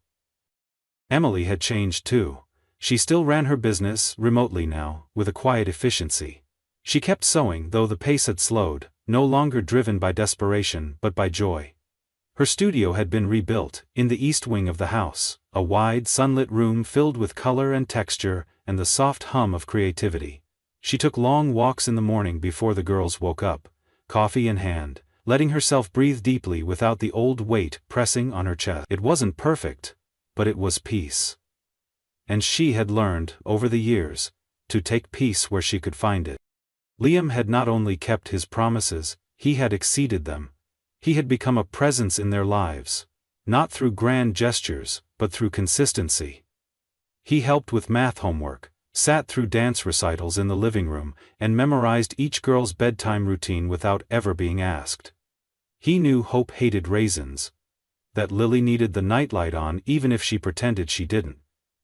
Emily had changed too. She still ran her business, remotely now, with a quiet efficiency. She kept sewing, though the pace had slowed, no longer driven by desperation but by joy. Her studio had been rebuilt, in the east wing of the house, a wide, sunlit room filled with color and texture and the soft hum of creativity. She took long walks in the morning before the girls woke up, coffee in hand, letting herself breathe deeply without the old weight pressing on her chest. It wasn't perfect, but it was peace. And she had learned, over the years, to take peace where she could find it. Liam had not only kept his promises, he had exceeded them. He had become a presence in their lives, not through grand gestures, but through consistency. He helped with math homework, sat through dance recitals in the living room, and memorized each girl's bedtime routine without ever being asked. He knew Hope hated raisins, that Lily needed the nightlight on even if she pretended she didn't,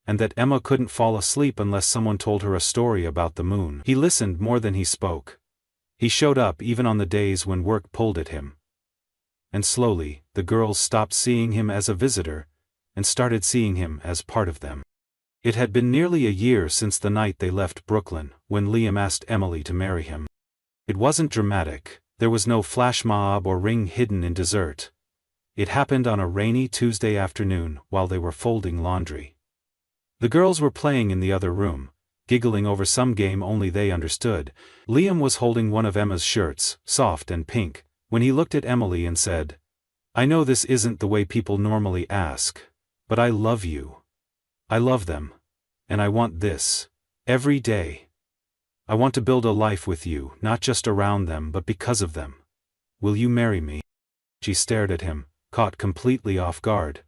and that Emma couldn't fall asleep unless someone told her a story about the moon. He listened more than he spoke. He showed up even on the days when work pulled at him. And slowly, the girls stopped seeing him as a visitor, and started seeing him as part of them. It had been nearly a year since the night they left Brooklyn, when Liam asked Emily to marry him. It wasn't dramatic, there was no flash mob or ring hidden in dessert. It happened on a rainy Tuesday afternoon while they were folding laundry. The girls were playing in the other room, giggling over some game only they understood. Liam was holding one of Emma's shirts, soft and pink, when he looked at Emily and said, "I know this isn't the way people normally ask, but I love you. I love them. And I want this. Every day. I want to build a life with you, not just around them but because of them. Will you marry me?" She stared at him, caught completely off guard.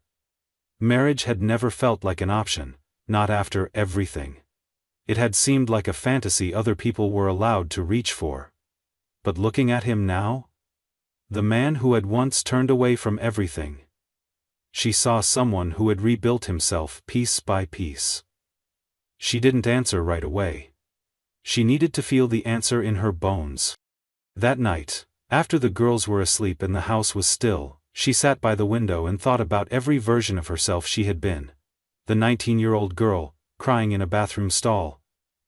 Marriage had never felt like an option, not after everything. It had seemed like a fantasy other people were allowed to reach for. But looking at him now, the man who had once turned away from everything, she saw someone who had rebuilt himself piece by piece. She didn't answer right away. She needed to feel the answer in her bones. That night, after the girls were asleep and the house was still, she sat by the window and thought about every version of herself she had been. The 19-year-old girl, crying in a bathroom stall.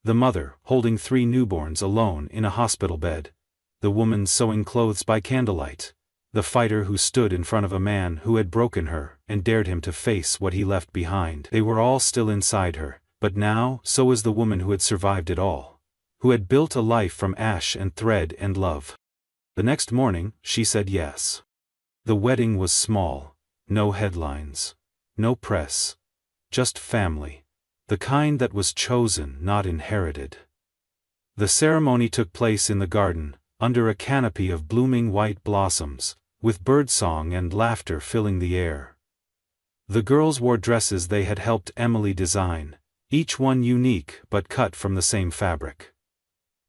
The mother, holding 3 newborns alone in a hospital bed. The woman sewing clothes by candlelight. The fighter who stood in front of a man who had broken her and dared him to face what he left behind. They were all still inside her, but now so was the woman who had survived it all. Who had built a life from ash and thread and love. The next morning, she said yes. The wedding was small. No headlines. No press. Just family. The kind that was chosen, not inherited. The ceremony took place in the garden, under a canopy of blooming white blossoms, with birdsong and laughter filling the air. The girls wore dresses they had helped Emily design, each one unique but cut from the same fabric.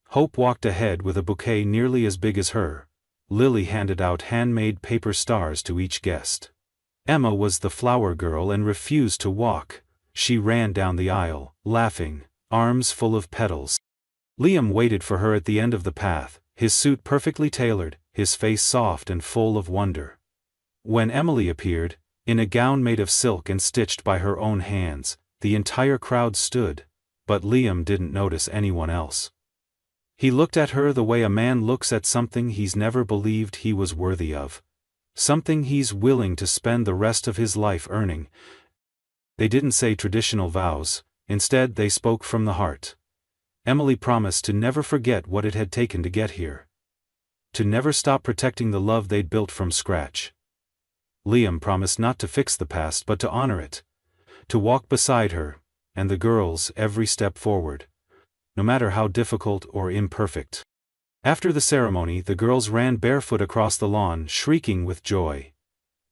Hope walked ahead with a bouquet nearly as big as her. Lily handed out handmade paper stars to each guest. Emma was the flower girl and refused to walk. She ran down the aisle, laughing, arms full of petals. Liam waited for her at the end of the path, his suit perfectly tailored, his face soft and full of wonder. When Emily appeared, in a gown made of silk and stitched by her own hands, the entire crowd stood, but Liam didn't notice anyone else. He looked at her the way a man looks at something he's never believed he was worthy of. Something he's willing to spend the rest of his life earning. They didn't say traditional vows, instead they spoke from the heart. Emily promised to never forget what it had taken to get here. To never stop protecting the love they'd built from scratch. Liam promised not to fix the past but to honor it. To walk beside her, and the girls, every step forward. No matter how difficult or imperfect. After the ceremony, the girls ran barefoot across the lawn, shrieking with joy.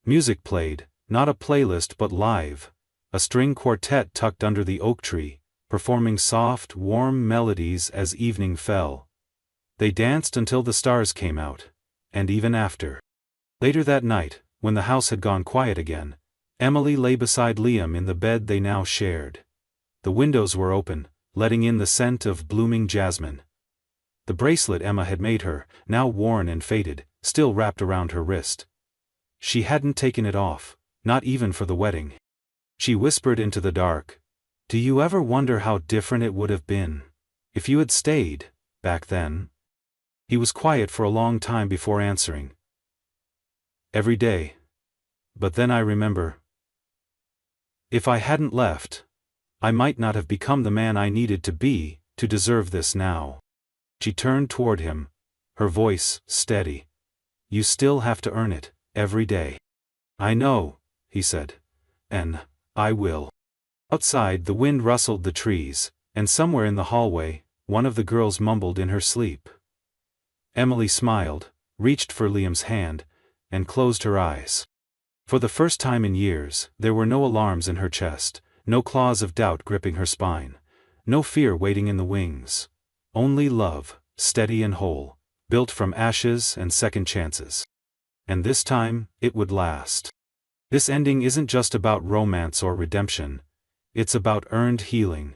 Music played, not a playlist but live. A string quartet tucked under the oak tree, performing soft, warm melodies as evening fell. They danced until the stars came out, and even after. Later that night, when the house had gone quiet again, Emily lay beside Liam in the bed they now shared. The windows were open, letting in the scent of blooming jasmine. The bracelet Emma had made her, now worn and faded, still wrapped around her wrist. She hadn't taken it off, not even for the wedding. She whispered into the dark, "Do you ever wonder how different it would have been if you had stayed, back then?" He was quiet for a long time before answering. "Every day. But then I remember. If I hadn't left, I might not have become the man I needed to be, to deserve this now." She turned toward him, her voice steady. "You still have to earn it, every day." "I know," he said. "And I will." Outside, the wind rustled the trees, and somewhere in the hallway, one of the girls mumbled in her sleep. Emily smiled, reached for Liam's hand, and closed her eyes. For the first time in years, there were no alarms in her chest, no claws of doubt gripping her spine, no fear waiting in the wings. Only love, steady and whole, built from ashes and second chances. And this time, it would last. This ending isn't just about romance or redemption, it's about earned healing.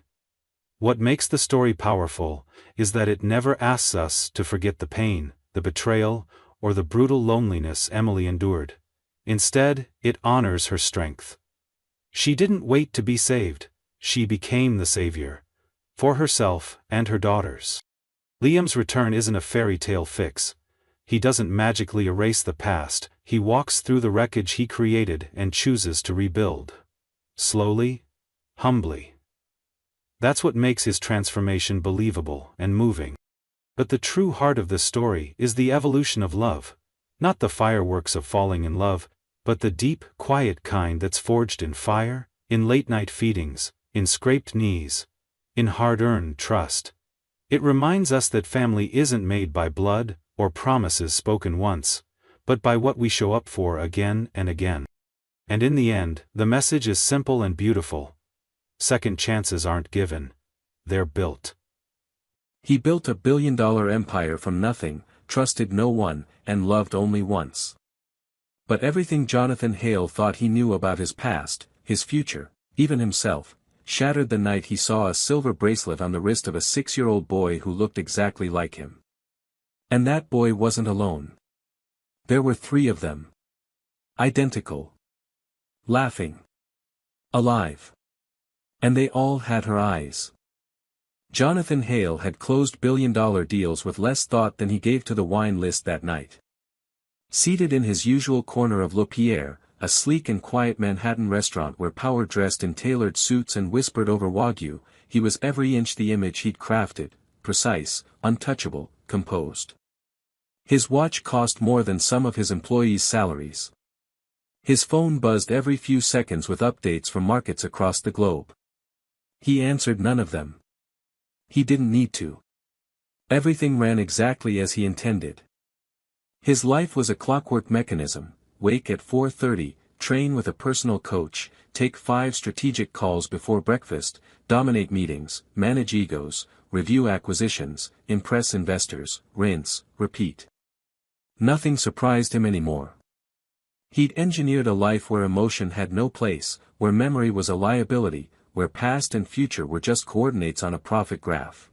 What makes the story powerful is that it never asks us to forget the pain, the betrayal, or the brutal loneliness Emily endured. Instead, it honors her strength. She didn't wait to be saved, she became the savior. For herself and her daughters. Liam's return isn't a fairy tale fix. He doesn't magically erase the past, he walks through the wreckage he created and chooses to rebuild. Slowly, humbly. That's what makes his transformation believable and moving. But the true heart of this story is the evolution of love. Not the fireworks of falling in love, but the deep, quiet kind that's forged in fire, in late-night feedings, in scraped knees, in hard-earned trust. It reminds us that family isn't made by blood, or promises spoken once, but by what we show up for again and again. And in the end, the message is simple and beautiful. Second chances aren't given. They're built. He built a billion-dollar empire from nothing, trusted no one, and loved only once. But everything Jonathan Hale thought he knew about his past, his future, even himself, shattered the night he saw a silver bracelet on the wrist of a 6-year-old boy who looked exactly like him. And that boy wasn't alone. There were 3 of them. Identical. Laughing. Alive. And they all had her eyes. Jonathan Hale had closed billion-dollar deals with less thought than he gave to the wine list that night. Seated in his usual corner of Le Pierre, a sleek and quiet Manhattan restaurant where power dressed in tailored suits and whispered over Wagyu, he was every inch the image he'd crafted, precise, untouchable, composed. His watch cost more than some of his employees' salaries. His phone buzzed every few seconds with updates from markets across the globe. He answered none of them. He didn't need to. Everything ran exactly as he intended. His life was a clockwork mechanism: wake at 4:30, train with a personal coach, take 5 strategic calls before breakfast, dominate meetings, manage egos, review acquisitions, impress investors, rinse, repeat. Nothing surprised him anymore. He'd engineered a life where emotion had no place, where memory was a liability, where past and future were just coordinates on a profit graph.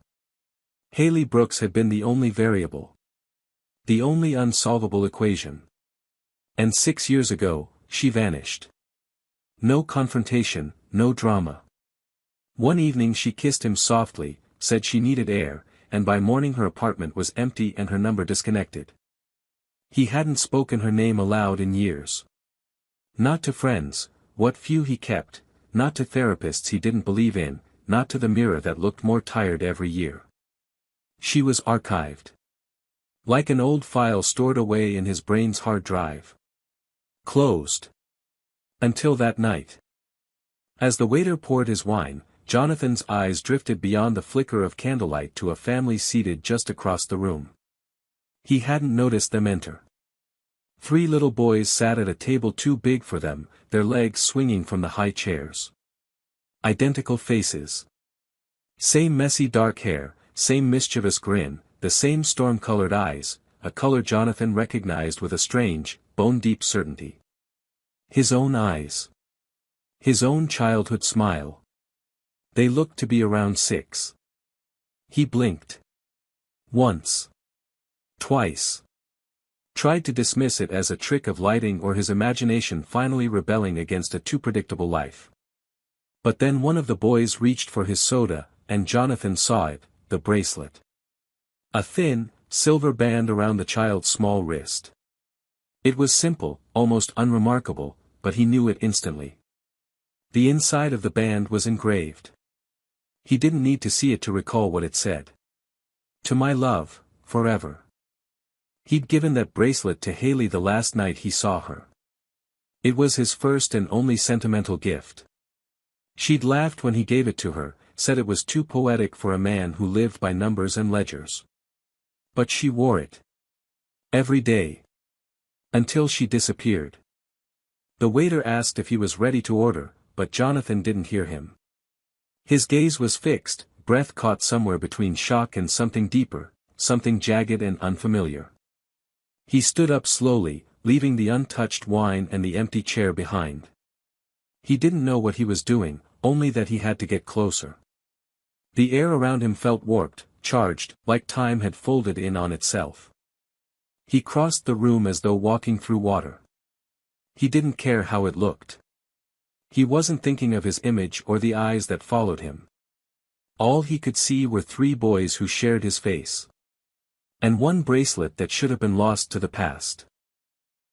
Haley Brooks had been the only variable. The only unsolvable equation. And 6 years ago, she vanished. No confrontation, no drama. One evening she kissed him softly, said she needed air, and by morning her apartment was empty and her number disconnected. He hadn't spoken her name aloud in years. Not to friends, what few he kept, not to therapists he didn't believe in, not to the mirror that looked more tired every year. She was archived. Like an old file stored away in his brain's hard drive. Closed. Until that night. As the waiter poured his wine, Jonathan's eyes drifted beyond the flicker of candlelight to a family seated just across the room. He hadn't noticed them enter. 3 little boys sat at a table too big for them, their legs swinging from the high chairs. Identical faces. Same messy dark hair, same mischievous grin, the same storm-colored eyes, a color Jonathan recognized with a strange, bone-deep certainty. His own eyes. His own childhood smile. They looked to be around 6. He blinked. Once. Twice. Tried to dismiss it as a trick of lighting or his imagination finally rebelling against a too predictable life. But then one of the boys reached for his soda, and Jonathan saw it, the bracelet. A thin, silver band around the child's small wrist. It was simple, almost unremarkable, but he knew it instantly. The inside of the band was engraved. He didn't need to see it to recall what it said. To my love, forever. He'd given that bracelet to Haley the last night he saw her. It was his first and only sentimental gift. She'd laughed when he gave it to her, said it was too poetic for a man who lived by numbers and ledgers. But she wore it. Every day. Until she disappeared. The waiter asked if he was ready to order, but Jonathan didn't hear him. His gaze was fixed, breath caught somewhere between shock and something deeper, something jagged and unfamiliar. He stood up slowly, leaving the untouched wine and the empty chair behind. He didn't know what he was doing, only that he had to get closer. The air around him felt warped, charged, like time had folded in on itself. He crossed the room as though walking through water. He didn't care how it looked. He wasn't thinking of his image or the eyes that followed him. All he could see were 3 boys who shared his face. And one bracelet that should have been lost to the past.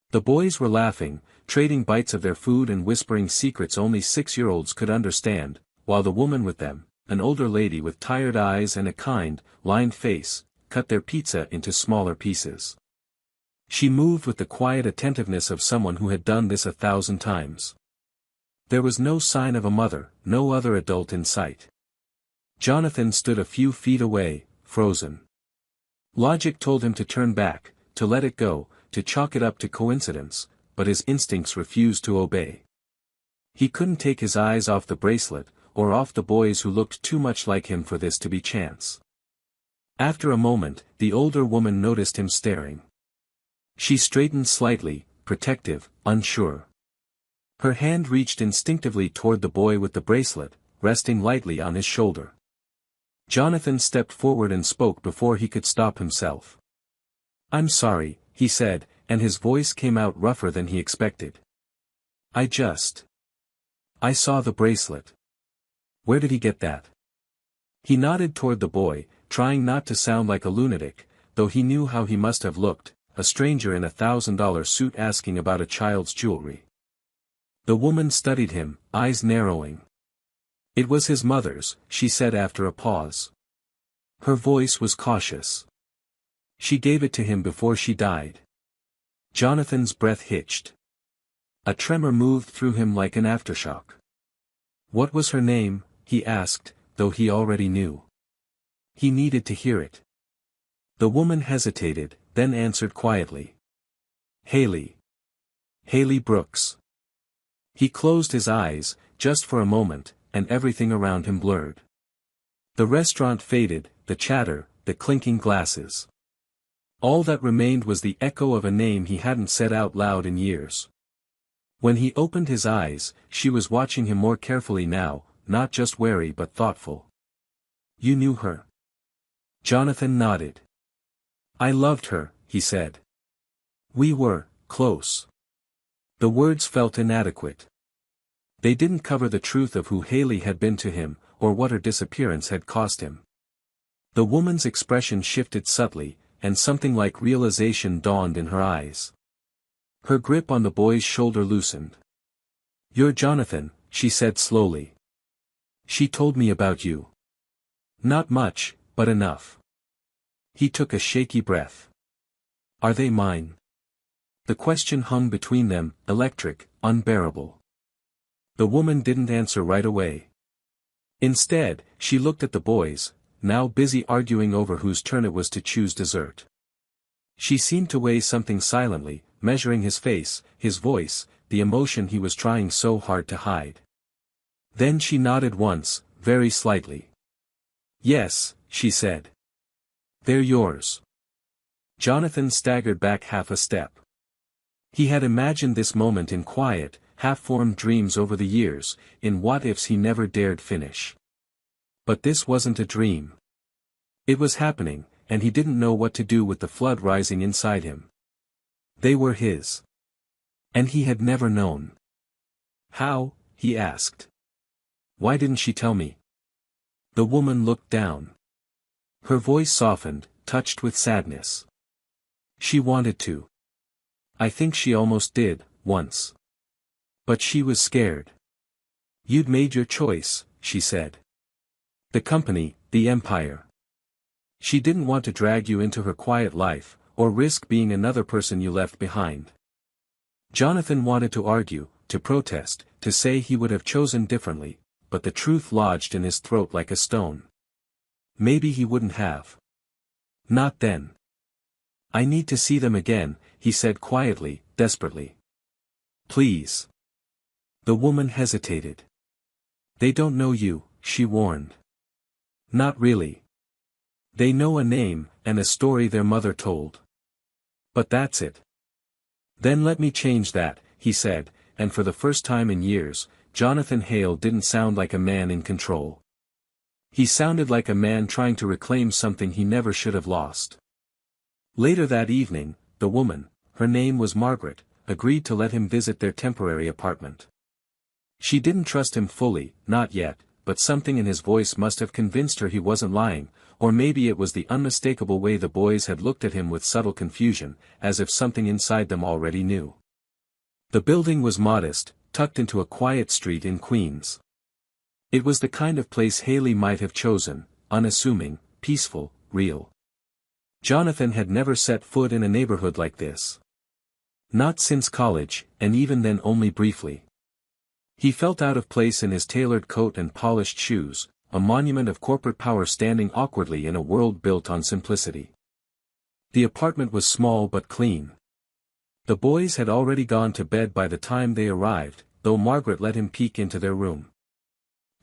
The boys were laughing, trading bites of their food and whispering secrets only 6-year-olds could understand, while the woman with them, an older lady with tired eyes and a kind, lined face, cut their pizza into smaller pieces. She moved with the quiet attentiveness of someone who had done this 1,000 times. There was no sign of a mother, no other adult in sight. Jonathan stood a few feet away, frozen. Logic told him to turn back, to let it go, to chalk it up to coincidence, but his instincts refused to obey. He couldn't take his eyes off the bracelet, or off the boys who looked too much like him for this to be chance. After a moment, the older woman noticed him staring. She straightened slightly, protective, unsure. Her hand reached instinctively toward the boy with the bracelet, resting lightly on his shoulder. Jonathan stepped forward and spoke before he could stop himself. "I'm sorry," he said, and his voice came out rougher than he expected. I saw the bracelet. Where did he get that?" He nodded toward the boy, trying not to sound like a lunatic, though he knew how he must have looked, a stranger in $1,000 suit asking about a child's jewelry. The woman studied him, eyes narrowing. It was his mother's, she said after a pause. Her voice was cautious. She gave it to him before she died. Jonathan's breath hitched. A tremor moved through him like an aftershock. What was her name, he asked, though he already knew. He needed to hear it. The woman hesitated, then answered quietly. Haley. Haley Brooks. He closed his eyes, just for a moment, and everything around him blurred. The restaurant faded, the chatter, the clinking glasses. All that remained was the echo of a name he hadn't said out loud in years. When he opened his eyes, she was watching him more carefully now, not just wary but thoughtful. You knew her? Jonathan nodded. I loved her, he said. We were close. The words felt inadequate. They didn't cover the truth of who Haley had been to him, or what her disappearance had cost him. The woman's expression shifted subtly, and something like realization dawned in her eyes. Her grip on the boy's shoulder loosened. You're Jonathan, she said slowly. She told me about you. Not much, but enough. He took a shaky breath. Are they mine? The question hung between them, electric, unbearable. The woman didn't answer right away. Instead, she looked at the boys, now busy arguing over whose turn it was to choose dessert. She seemed to weigh something silently, measuring his face, his voice, the emotion he was trying so hard to hide. Then she nodded once, very slightly. Yes, she said. They're yours. Jonathan staggered back half a step. He had imagined this moment in quiet, half-formed dreams over the years, in what-ifs he never dared finish. But this wasn't a dream. It was happening, and he didn't know what to do with the flood rising inside him. They were his. And he had never known. How, he asked. Why didn't she tell me? The woman looked down. Her voice softened, touched with sadness. She wanted to. I think she almost did, once. But she was scared. You'd made your choice, she said. The company, the empire. She didn't want to drag you into her quiet life, or risk being another person you left behind. Jonathan wanted to argue, to protest, to say he would have chosen differently, but the truth lodged in his throat like a stone. Maybe he wouldn't have. Not then. I need to see them again, he said quietly, desperately. Please. The woman hesitated. They don't know you, she warned. Not really. They know a name, and a story their mother told. But that's it. Then let me change that, he said, and for the first time in years, Jonathan Hale didn't sound like a man in control. He sounded like a man trying to reclaim something he never should have lost. Later that evening, the woman, her name was Margaret, agreed to let him visit their temporary apartment. She didn't trust him fully, not yet, but something in his voice must have convinced her he wasn't lying, or maybe it was the unmistakable way the boys had looked at him with subtle confusion, as if something inside them already knew. The building was modest, tucked into a quiet street in Queens. It was the kind of place Haley might have chosen, unassuming, peaceful, real. Jonathan had never set foot in a neighborhood like this. Not since college, and even then only briefly. He felt out of place in his tailored coat and polished shoes, a monument of corporate power standing awkwardly in a world built on simplicity. The apartment was small but clean. The boys had already gone to bed by the time they arrived, though Margaret let him peek into their room.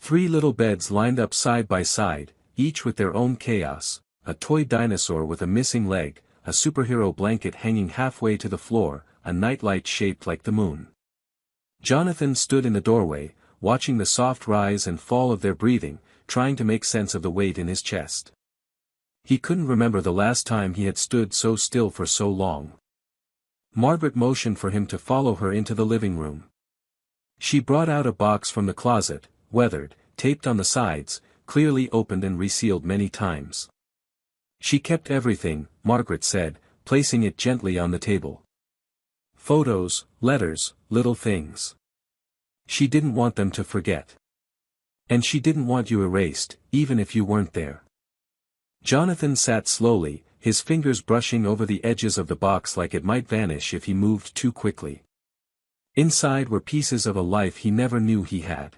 3 little beds lined up side by side, each with their own chaos, a toy dinosaur with a missing leg, a superhero blanket hanging halfway to the floor, a nightlight shaped like the moon. Jonathan stood in the doorway, watching the soft rise and fall of their breathing, trying to make sense of the weight in his chest. He couldn't remember the last time he had stood so still for so long. Margaret motioned for him to follow her into the living room. She brought out a box from the closet, weathered, taped on the sides, clearly opened and resealed many times. She kept everything, Margaret said, placing it gently on the table. Photos, letters, little things. She didn't want them to forget. And she didn't want you erased, even if you weren't there. Jonathan sat slowly, his fingers brushing over the edges of the box like it might vanish if he moved too quickly. Inside were pieces of a life he never knew he had.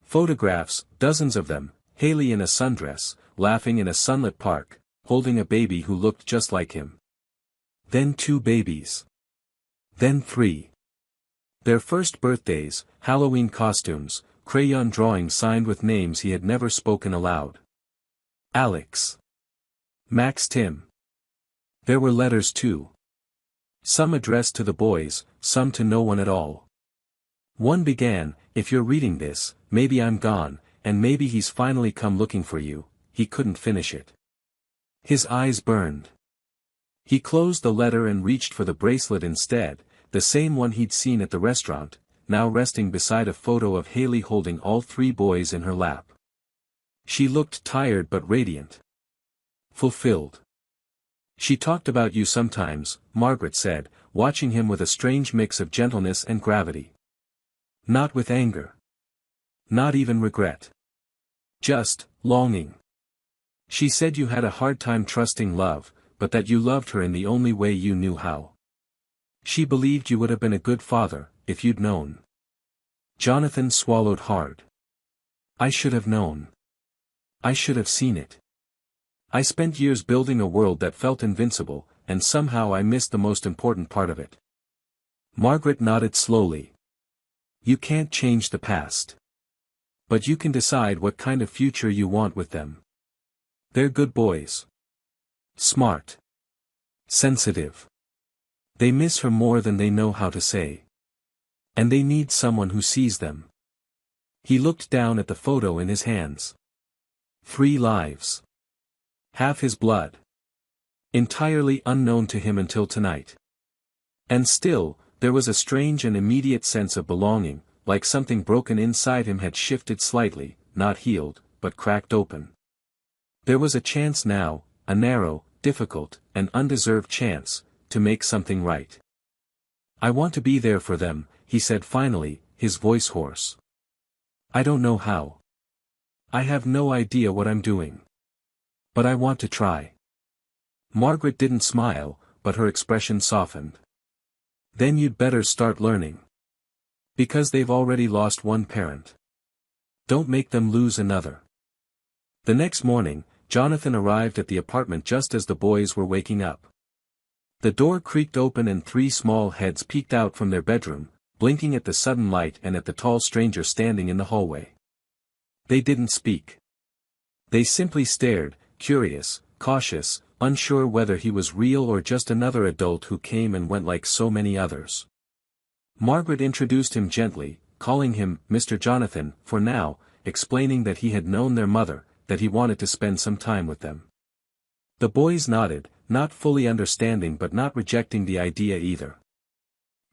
Photographs, dozens of them, Haley in a sundress, laughing in a sunlit park, holding a baby who looked just like him. Then 2 babies. Then 3. Their first birthdays, Halloween costumes, crayon drawings signed with names he had never spoken aloud. Alex. Max, Tim. There were letters too. Some addressed to the boys, some to no one at all. One began, "If you're reading this, maybe I'm gone, and maybe he's finally come looking for you." He couldn't finish it. His eyes burned. He closed the letter and reached for the bracelet instead, the same one he'd seen at the restaurant, now resting beside a photo of Haley holding all 3 boys in her lap. She looked tired but radiant. Fulfilled. "She talked about you sometimes," Margaret said, watching him with a strange mix of gentleness and gravity. Not with anger. Not even regret. Just longing. "She said you had a hard time trusting love, but that you loved her in the only way you knew how. She believed you would have been a good father, if you'd known." Jonathan swallowed hard. "I should have known. I should have seen it. I spent years building a world that felt invincible, and somehow I missed the most important part of it." Margaret nodded slowly. "You can't change the past. But you can decide what kind of future you want with them. They're good boys. Smart. Sensitive. They miss her more than they know how to say. And they need someone who sees them." He looked down at the photo in his hands. 3 lives. Half his blood. Entirely unknown to him until tonight. And still, there was a strange and immediate sense of belonging, like something broken inside him had shifted slightly, not healed, but cracked open. There was a chance now, a narrow, difficult, and undeserved chance, to make something right. "I want to be there for them," he said finally, his voice hoarse. "I don't know how. I have no idea what I'm doing. But I want to try." Margaret didn't smile, but her expression softened. "Then you'd better start learning. Because they've already lost one parent. Don't make them lose another." The next morning, Jonathan arrived at the apartment just as the boys were waking up. The door creaked open and 3 small heads peeked out from their bedroom, blinking at the sudden light and at the tall stranger standing in the hallway. They didn't speak. They simply stared, curious, cautious, unsure whether he was real or just another adult who came and went like so many others. Margaret introduced him gently, calling him Mr. Jonathan, for now, explaining that he had known their mother, that he wanted to spend some time with them. The boys nodded, not fully understanding but not rejecting the idea either.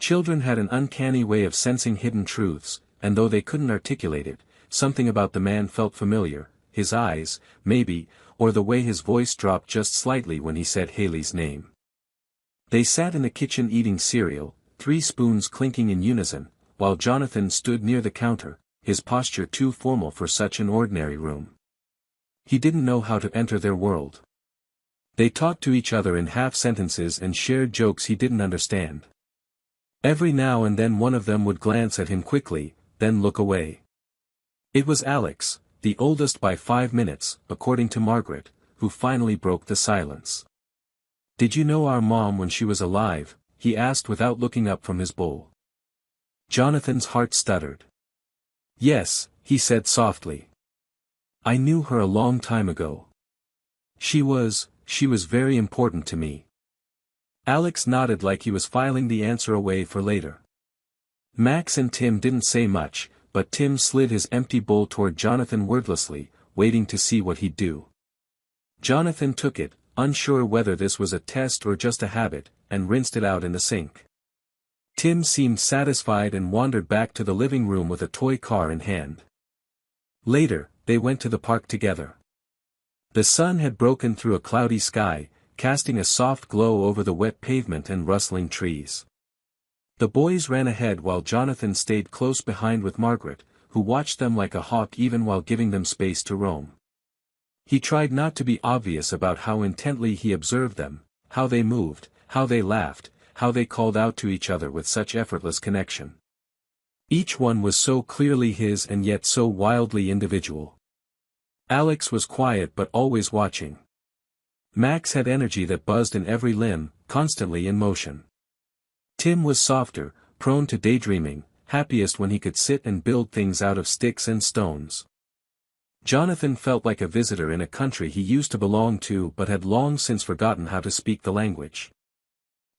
Children had an uncanny way of sensing hidden truths, and though they couldn't articulate it, something about the man felt familiar, his eyes, maybe, or the way his voice dropped just slightly when he said Haley's name. They sat in the kitchen eating cereal, 3 spoons clinking in unison, while Jonathan stood near the counter, his posture too formal for such an ordinary room. He didn't know how to enter their world. They talked to each other in half-sentences and shared jokes he didn't understand. Every now and then one of them would glance at him quickly, then look away. It was Alex, the oldest by 5 minutes, according to Margaret, who finally broke the silence. "Did you know our mom when she was alive?" he asked without looking up from his bowl. Jonathan's heart stuttered. "Yes," he said softly. "I knew her a long time ago. She was very important to me." Alex nodded like he was filing the answer away for later. Max and Tim didn't say much, but Tim slid his empty bowl toward Jonathan wordlessly, waiting to see what he'd do. Jonathan took it, unsure whether this was a test or just a habit, and rinsed it out in the sink. Tim seemed satisfied and wandered back to the living room with a toy car in hand. Later, they went to the park together. The sun had broken through a cloudy sky, casting a soft glow over the wet pavement and rustling trees. The boys ran ahead while Jonathan stayed close behind with Margaret, who watched them like a hawk even while giving them space to roam. He tried not to be obvious about how intently he observed them, how they moved, how they laughed, how they called out to each other with such effortless connection. Each one was so clearly his and yet so wildly individual. Alex was quiet but always watching. Max had energy that buzzed in every limb, constantly in motion. Tim was softer, prone to daydreaming, happiest when he could sit and build things out of sticks and stones. Jonathan felt like a visitor in a country he used to belong to but had long since forgotten how to speak the language.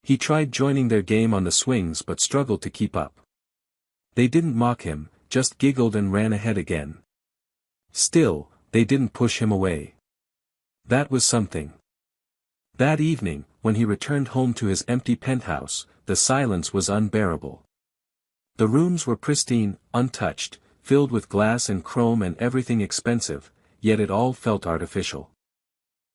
He tried joining their game on the swings but struggled to keep up. They didn't mock him, just giggled and ran ahead again. Still, they didn't push him away. That was something. That evening, when he returned home to his empty penthouse, the silence was unbearable. The rooms were pristine, untouched, filled with glass and chrome and everything expensive, yet it all felt artificial.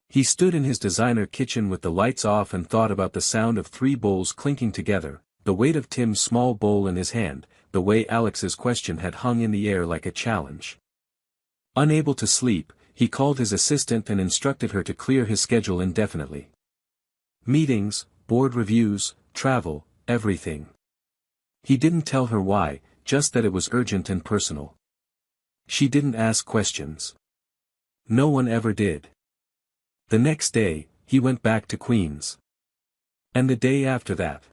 He stood in his designer kitchen with the lights off and thought about the sound of 3 bowls clinking together, the weight of Tim's small bowl in his hand, the way Alex's question had hung in the air like a challenge. Unable to sleep, he called his assistant and instructed her to clear his schedule indefinitely. Meetings, board reviews, travel, everything. He didn't tell her why, just that it was urgent and personal. She didn't ask questions. No one ever did. The next day, he went back to Queens. And the day after that.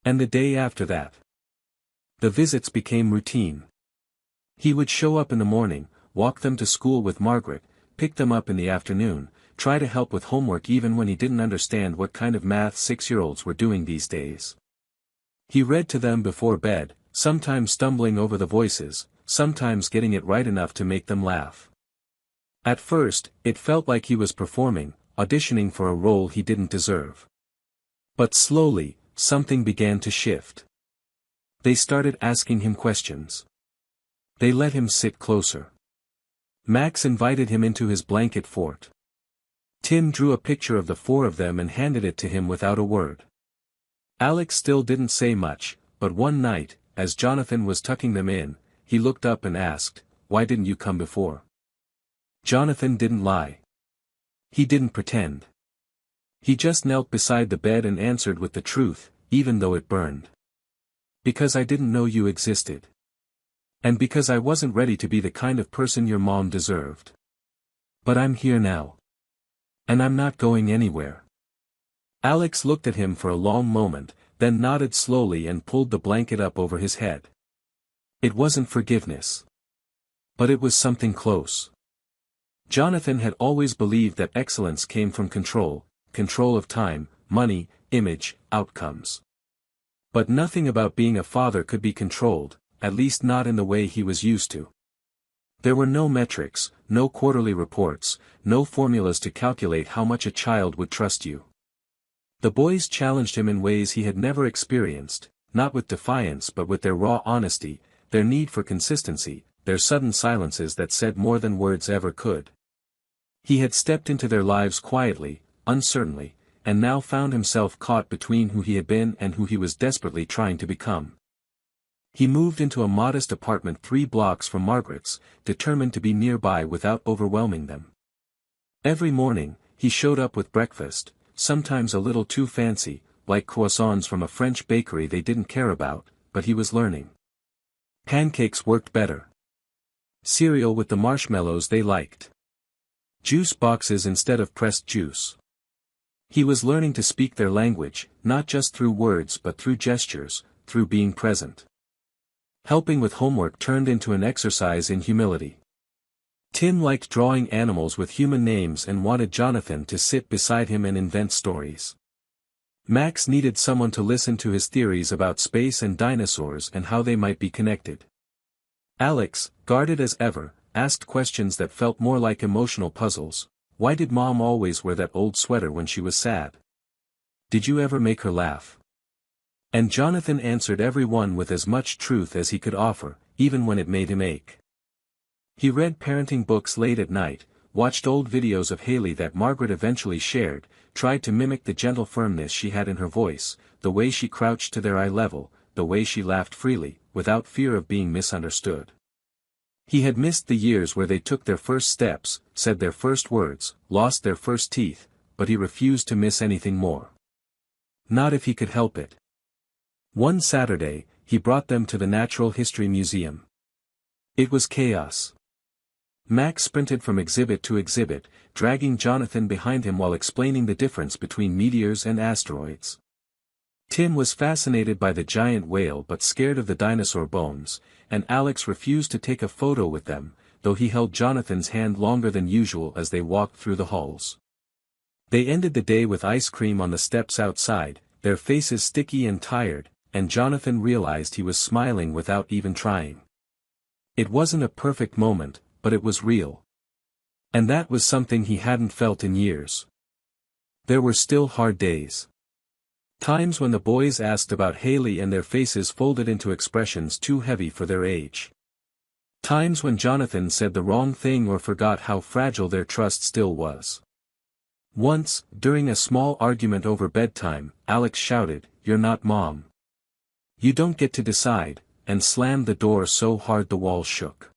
And the day after that. The visits became routine. He would show up in the morning, walk them to school with Margaret, pick them up in the afternoon, try to help with homework even when he didn't understand what kind of math 6-year-olds were doing these days. He read to them before bed, sometimes stumbling over the voices, sometimes getting it right enough to make them laugh. At first, it felt like he was performing, auditioning for a role he didn't deserve. But slowly, something began to shift. They started asking him questions. They let him sit closer. Max invited him into his blanket fort. Tim drew a picture of the 4 of them and handed it to him without a word. Alex still didn't say much, but one night, as Jonathan was tucking them in, he looked up and asked, "Why didn't you come before?" Jonathan didn't lie. He didn't pretend. He just knelt beside the bed and answered with the truth, even though it burned. "Because I didn't know you existed. And because I wasn't ready to be the kind of person your mom deserved. But I'm here now. And I'm not going anywhere." Alex looked at him for a long moment, then nodded slowly and pulled the blanket up over his head. It wasn't forgiveness. But it was something close. Jonathan had always believed that excellence came from control of time, money, image, outcomes. But nothing about being a father could be controlled, at least not in the way he was used to. There were no metrics, no quarterly reports, no formulas to calculate how much a child would trust you. The boys challenged him in ways he had never experienced, not with defiance but with their raw honesty, their need for consistency, their sudden silences that said more than words ever could. He had stepped into their lives quietly, uncertainly, and now found himself caught between who he had been and who he was desperately trying to become. He moved into a modest apartment 3 blocks from Margaret's, determined to be nearby without overwhelming them. Every morning, he showed up with breakfast, sometimes a little too fancy, like croissants from a French bakery they didn't care about, but he was learning. Pancakes worked better. Cereal with the marshmallows they liked. Juice boxes instead of pressed juice. He was learning to speak their language, not just through words but through gestures, through being present. Helping with homework turned into an exercise in humility. Tim liked drawing animals with human names and wanted Jonathan to sit beside him and invent stories. Max needed someone to listen to his theories about space and dinosaurs and how they might be connected. Alex, guarded as ever, asked questions that felt more like emotional puzzles. Why did Mom always wear that old sweater when she was sad? Did you ever make her laugh? And Jonathan answered every one with as much truth as he could offer, even when it made him ache. He read parenting books late at night, watched old videos of Haley that Margaret eventually shared, tried to mimic the gentle firmness she had in her voice, the way she crouched to their eye level, the way she laughed freely, without fear of being misunderstood. He had missed the years where they took their first steps, said their first words, lost their first teeth, but he refused to miss anything more. Not if he could help it. One Saturday, he brought them to the Natural History Museum. It was chaos. Max sprinted from exhibit to exhibit, dragging Jonathan behind him while explaining the difference between meteors and asteroids. Tim was fascinated by the giant whale but scared of the dinosaur bones, and Alex refused to take a photo with them, though he held Jonathan's hand longer than usual as they walked through the halls. They ended the day with ice cream on the steps outside, their faces sticky and tired, and Jonathan realized he was smiling without even trying. It wasn't a perfect moment, but it was real. And that was something he hadn't felt in years. There were still hard days. Times when the boys asked about Haley and their faces folded into expressions too heavy for their age. Times when Jonathan said the wrong thing or forgot how fragile their trust still was. Once, during a small argument over bedtime, Alex shouted, "You're not Mom. You don't get to decide," and slammed the door so hard the walls shook.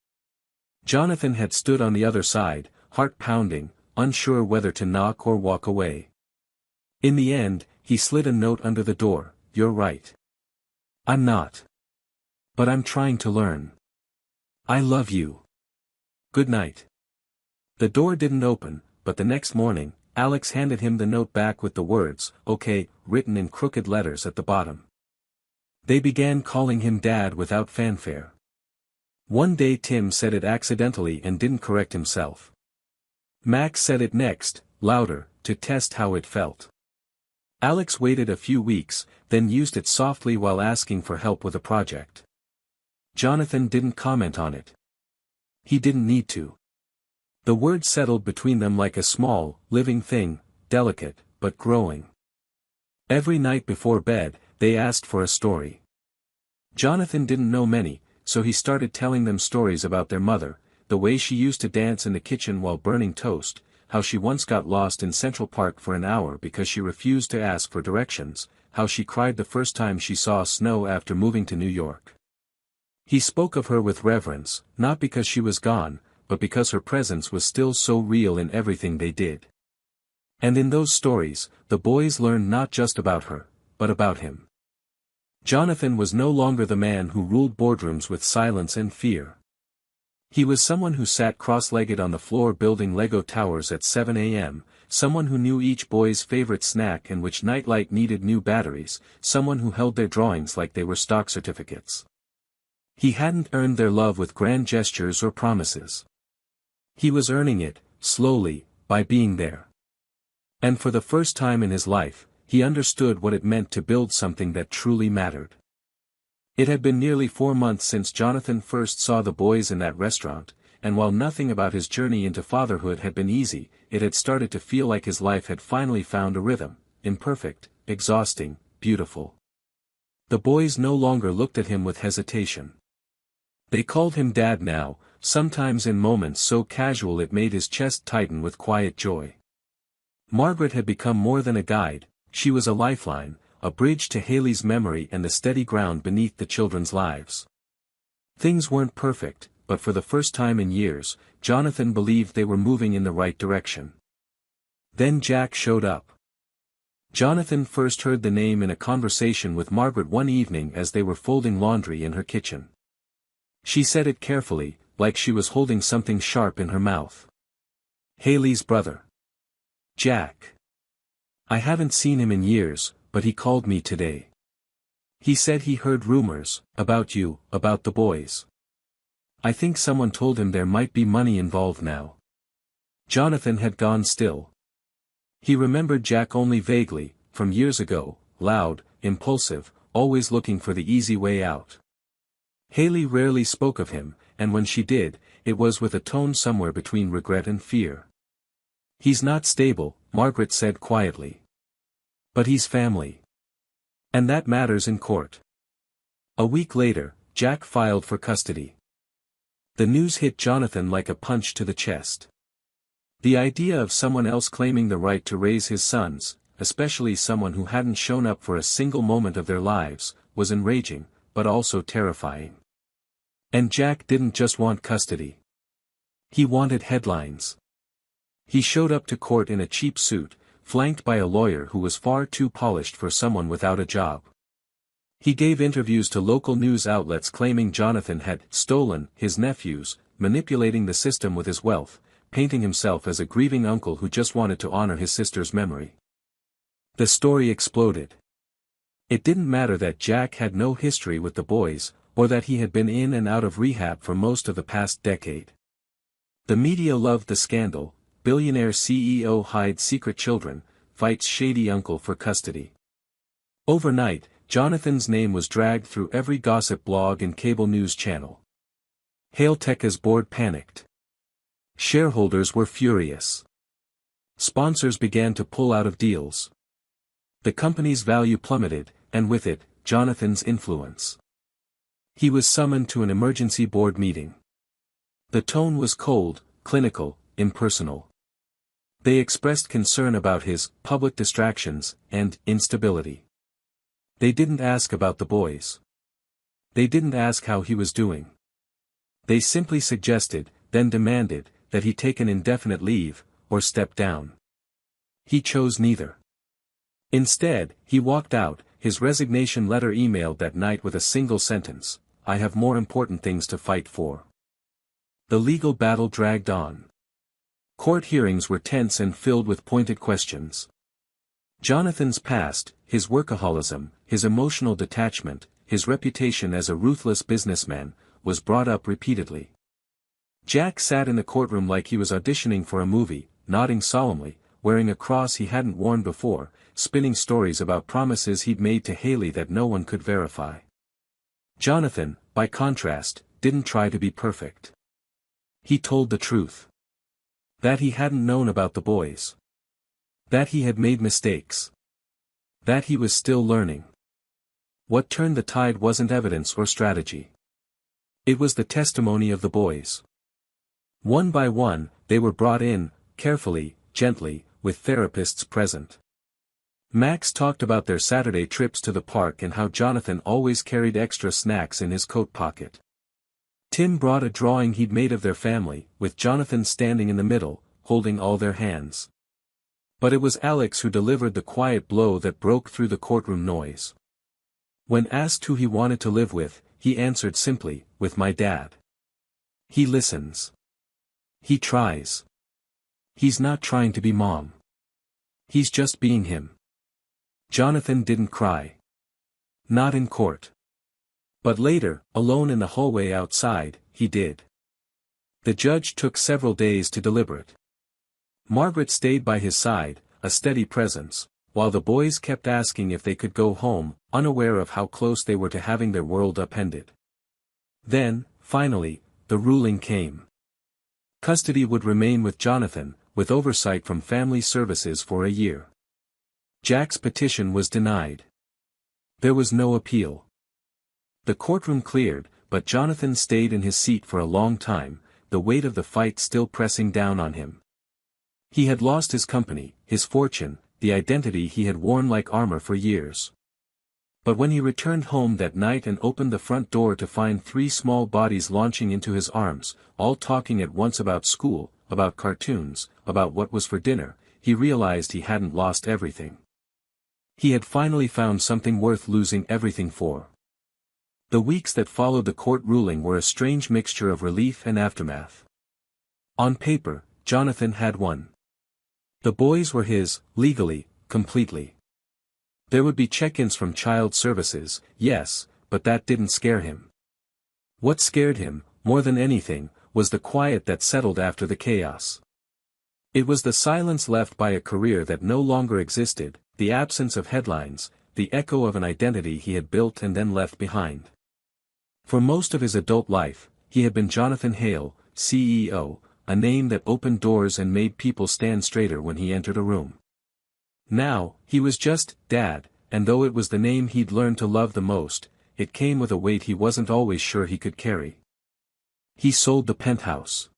Jonathan had stood on the other side, heart pounding, unsure whether to knock or walk away. In the end, he slid a note under the door, "You're right. I'm not. But I'm trying to learn. I love you. Good night." The door didn't open, but the next morning, Alex handed him the note back with the words, "Okay," written in crooked letters at the bottom. They began calling him Dad without fanfare. One day Tim said it accidentally and didn't correct himself. Max said it next, louder, to test how it felt. Alex waited a few weeks, then used it softly while asking for help with a project. Jonathan didn't comment on it. He didn't need to. The word settled between them like a small, living thing, delicate, but growing. Every night before bed, they asked for a story. Jonathan didn't know many, so he started telling them stories about their mother, the way she used to dance in the kitchen while burning toast, how she once got lost in Central Park for an hour because she refused to ask for directions, how she cried the first time she saw snow after moving to New York. He spoke of her with reverence, not because she was gone, but because her presence was still so real in everything they did. And in those stories, the boys learned not just about her, but about him. Jonathan was no longer the man who ruled boardrooms with silence and fear. He was someone who sat cross-legged on the floor building Lego towers at 7 a.m., someone who knew each boy's favorite snack and which nightlight needed new batteries, someone who held their drawings like they were stock certificates. He hadn't earned their love with grand gestures or promises. He was earning it, slowly, by being there. And for the first time in his life, he understood what it meant to build something that truly mattered. It had been nearly 4 months since Jonathan first saw the boys in that restaurant, and while nothing about his journey into fatherhood had been easy, it had started to feel like his life had finally found a rhythm, imperfect, exhausting, beautiful. The boys no longer looked at him with hesitation. They called him Dad now, sometimes in moments so casual it made his chest tighten with quiet joy. Margaret had become more than a guide, she was a lifeline, a bridge to Haley's memory and the steady ground beneath the children's lives. Things weren't perfect, but for the first time in years, Jonathan believed they were moving in the right direction. Then Jack showed up. Jonathan first heard the name in a conversation with Margaret one evening as they were folding laundry in her kitchen. She said it carefully, like she was holding something sharp in her mouth. "Haley's brother. Jack. I haven't seen him in years, but he called me today. He said he heard rumors, about you, about the boys. I think someone told him there might be money involved now." Jonathan had gone still. He remembered Jack only vaguely, from years ago, loud, impulsive, always looking for the easy way out. Haley rarely spoke of him, and when she did, it was with a tone somewhere between regret and fear. "He's not stable," Margaret said quietly. "But he's family. And that matters in court." A week later, Jack filed for custody. The news hit Jonathan like a punch to the chest. The idea of someone else claiming the right to raise his sons, especially someone who hadn't shown up for a single moment of their lives, was enraging, but also terrifying. And Jack didn't just want custody. He wanted headlines. He showed up to court in a cheap suit, flanked by a lawyer who was far too polished for someone without a job. He gave interviews to local news outlets claiming Jonathan had stolen his nephews, manipulating the system with his wealth, painting himself as a grieving uncle who just wanted to honor his sister's memory. The story exploded. It didn't matter that Jack had no history with the boys, or that he had been in and out of rehab for most of the past decade. The media loved the scandal. Billionaire CEO hides secret children, fights shady uncle for custody. Overnight, Jonathan's name was dragged through every gossip blog and cable news channel. Hailtech's board panicked. Shareholders were furious. Sponsors began to pull out of deals. The company's value plummeted, and with it, Jonathan's influence. He was summoned to an emergency board meeting. The tone was cold, clinical, impersonal. They expressed concern about his public distractions and instability. They didn't ask about the boys. They didn't ask how he was doing. They simply suggested, then demanded, that he take an indefinite leave, or step down. He chose neither. Instead, he walked out, his resignation letter emailed that night with a single sentence: "I have more important things to fight for." The legal battle dragged on. Court hearings were tense and filled with pointed questions. Jonathan's past, his workaholism, his emotional detachment, his reputation as a ruthless businessman, was brought up repeatedly. Jack sat in the courtroom like he was auditioning for a movie, nodding solemnly, wearing a cross he hadn't worn before, spinning stories about promises he'd made to Haley that no one could verify. Jonathan, by contrast, didn't try to be perfect. He told the truth. That he hadn't known about the boys. That he had made mistakes. That he was still learning. What turned the tide wasn't evidence or strategy. It was the testimony of the boys. One by one, they were brought in, carefully, gently, with therapists present. Max talked about their Saturday trips to the park and how Jonathan always carried extra snacks in his coat pocket. Tim brought a drawing he'd made of their family, with Jonathan standing in the middle, holding all their hands. But it was Alex who delivered the quiet blow that broke through the courtroom noise. When asked who he wanted to live with, he answered simply, "With my dad." He listens. He tries. He's not trying to be mom. He's just being him. Jonathan didn't cry. Not in court. But later, alone in the hallway outside, he did. The judge took several days to deliberate. Margaret stayed by his side, a steady presence, while the boys kept asking if they could go home, unaware of how close they were to having their world upended. Then, finally, the ruling came. Custody would remain with Jonathan, with oversight from family services for a year. Jack's petition was denied. There was no appeal. The courtroom cleared, but Jonathan stayed in his seat for a long time, the weight of the fight still pressing down on him. He had lost his company, his fortune, the identity he had worn like armor for years. But when he returned home that night and opened the front door to find 3 small bodies launching into his arms, all talking at once about school, about cartoons, about what was for dinner, he realized he hadn't lost everything. He had finally found something worth losing everything for. The weeks that followed the court ruling were a strange mixture of relief and aftermath. On paper, Jonathan had won. The boys were his, legally, completely. There would be check-ins from child services, yes, but that didn't scare him. What scared him, more than anything, was the quiet that settled after the chaos. It was the silence left by a career that no longer existed, the absence of headlines, the echo of an identity he had built and then left behind. For most of his adult life, he had been Jonathan Hale, CEO, a name that opened doors and made people stand straighter when he entered a room. Now, he was just Dad, and though it was the name he'd learned to love the most, it came with a weight he wasn't always sure he could carry. He sold the penthouse.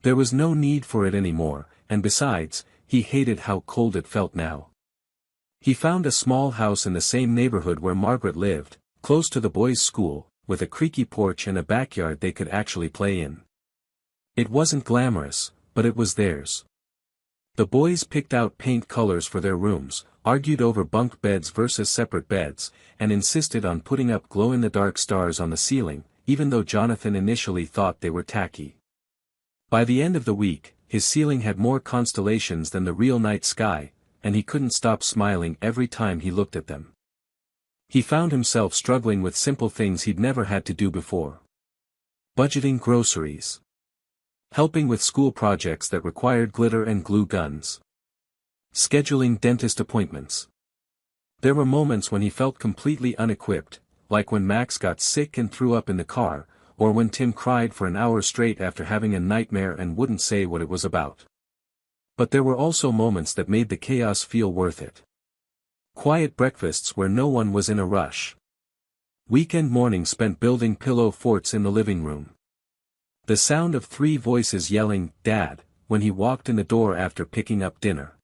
There was no need for it anymore, and besides, he hated how cold it felt now. He found a small house in the same neighborhood where Margaret lived, close to the boys' school, with a creaky porch and a backyard they could actually play in. It wasn't glamorous, but it was theirs. The boys picked out paint colors for their rooms, argued over bunk beds versus separate beds, and insisted on putting up glow-in-the-dark stars on the ceiling, even though Jonathan initially thought they were tacky. By the end of the week, his ceiling had more constellations than the real night sky, and he couldn't stop smiling every time he looked at them. He found himself struggling with simple things he'd never had to do before. Budgeting groceries. Helping with school projects that required glitter and glue guns. Scheduling dentist appointments. There were moments when he felt completely unequipped, like when Max got sick and threw up in the car, or when Tim cried for an hour straight after having a nightmare and wouldn't say what it was about. But there were also moments that made the chaos feel worth it. Quiet breakfasts where no one was in a rush. Weekend mornings spent building pillow forts in the living room. The sound of 3 voices yelling, "Dad," when he walked in the door after picking up dinner.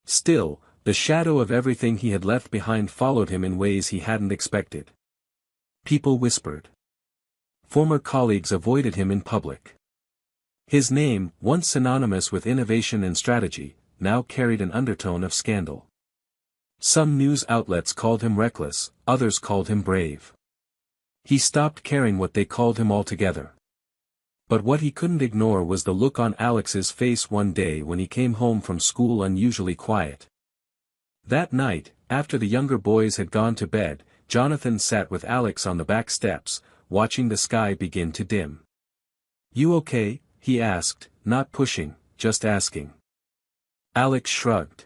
Still, the shadow of everything he had left behind followed him in ways he hadn't expected. People whispered. Former colleagues avoided him in public. His name, once synonymous with innovation and strategy, now carried an undertone of scandal. Some news outlets called him reckless, others called him brave. He stopped caring what they called him altogether. But what he couldn't ignore was the look on Alex's face one day when he came home from school unusually quiet. That night, after the younger boys had gone to bed, Jonathan sat with Alex on the back steps, watching the sky begin to dim. "You okay?" he asked, not pushing, just asking. Alex shrugged.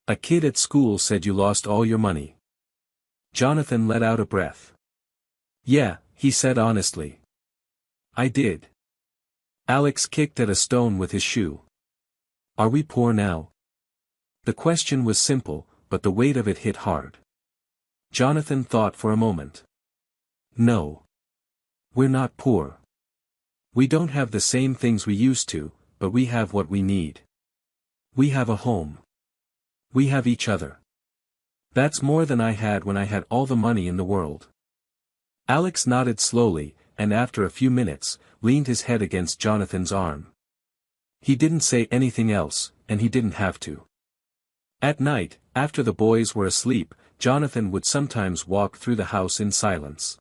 "A kid at school said you lost all your money." Jonathan let out a breath. "Yeah," he said honestly. "I did." Alex kicked at a stone with his shoe. "Are we poor now?" The question was simple, but the weight of it hit hard. Jonathan thought for a moment. "No. We're not poor. We don't have the same things we used to, but we have what we need. We have a home. We have each other. That's more than I had when I had all the money in the world." Alex nodded slowly, and after a few minutes, leaned his head against Jonathan's arm. He didn't say anything else, and he didn't have to. At night, after the boys were asleep, Jonathan would sometimes walk through the house in silence.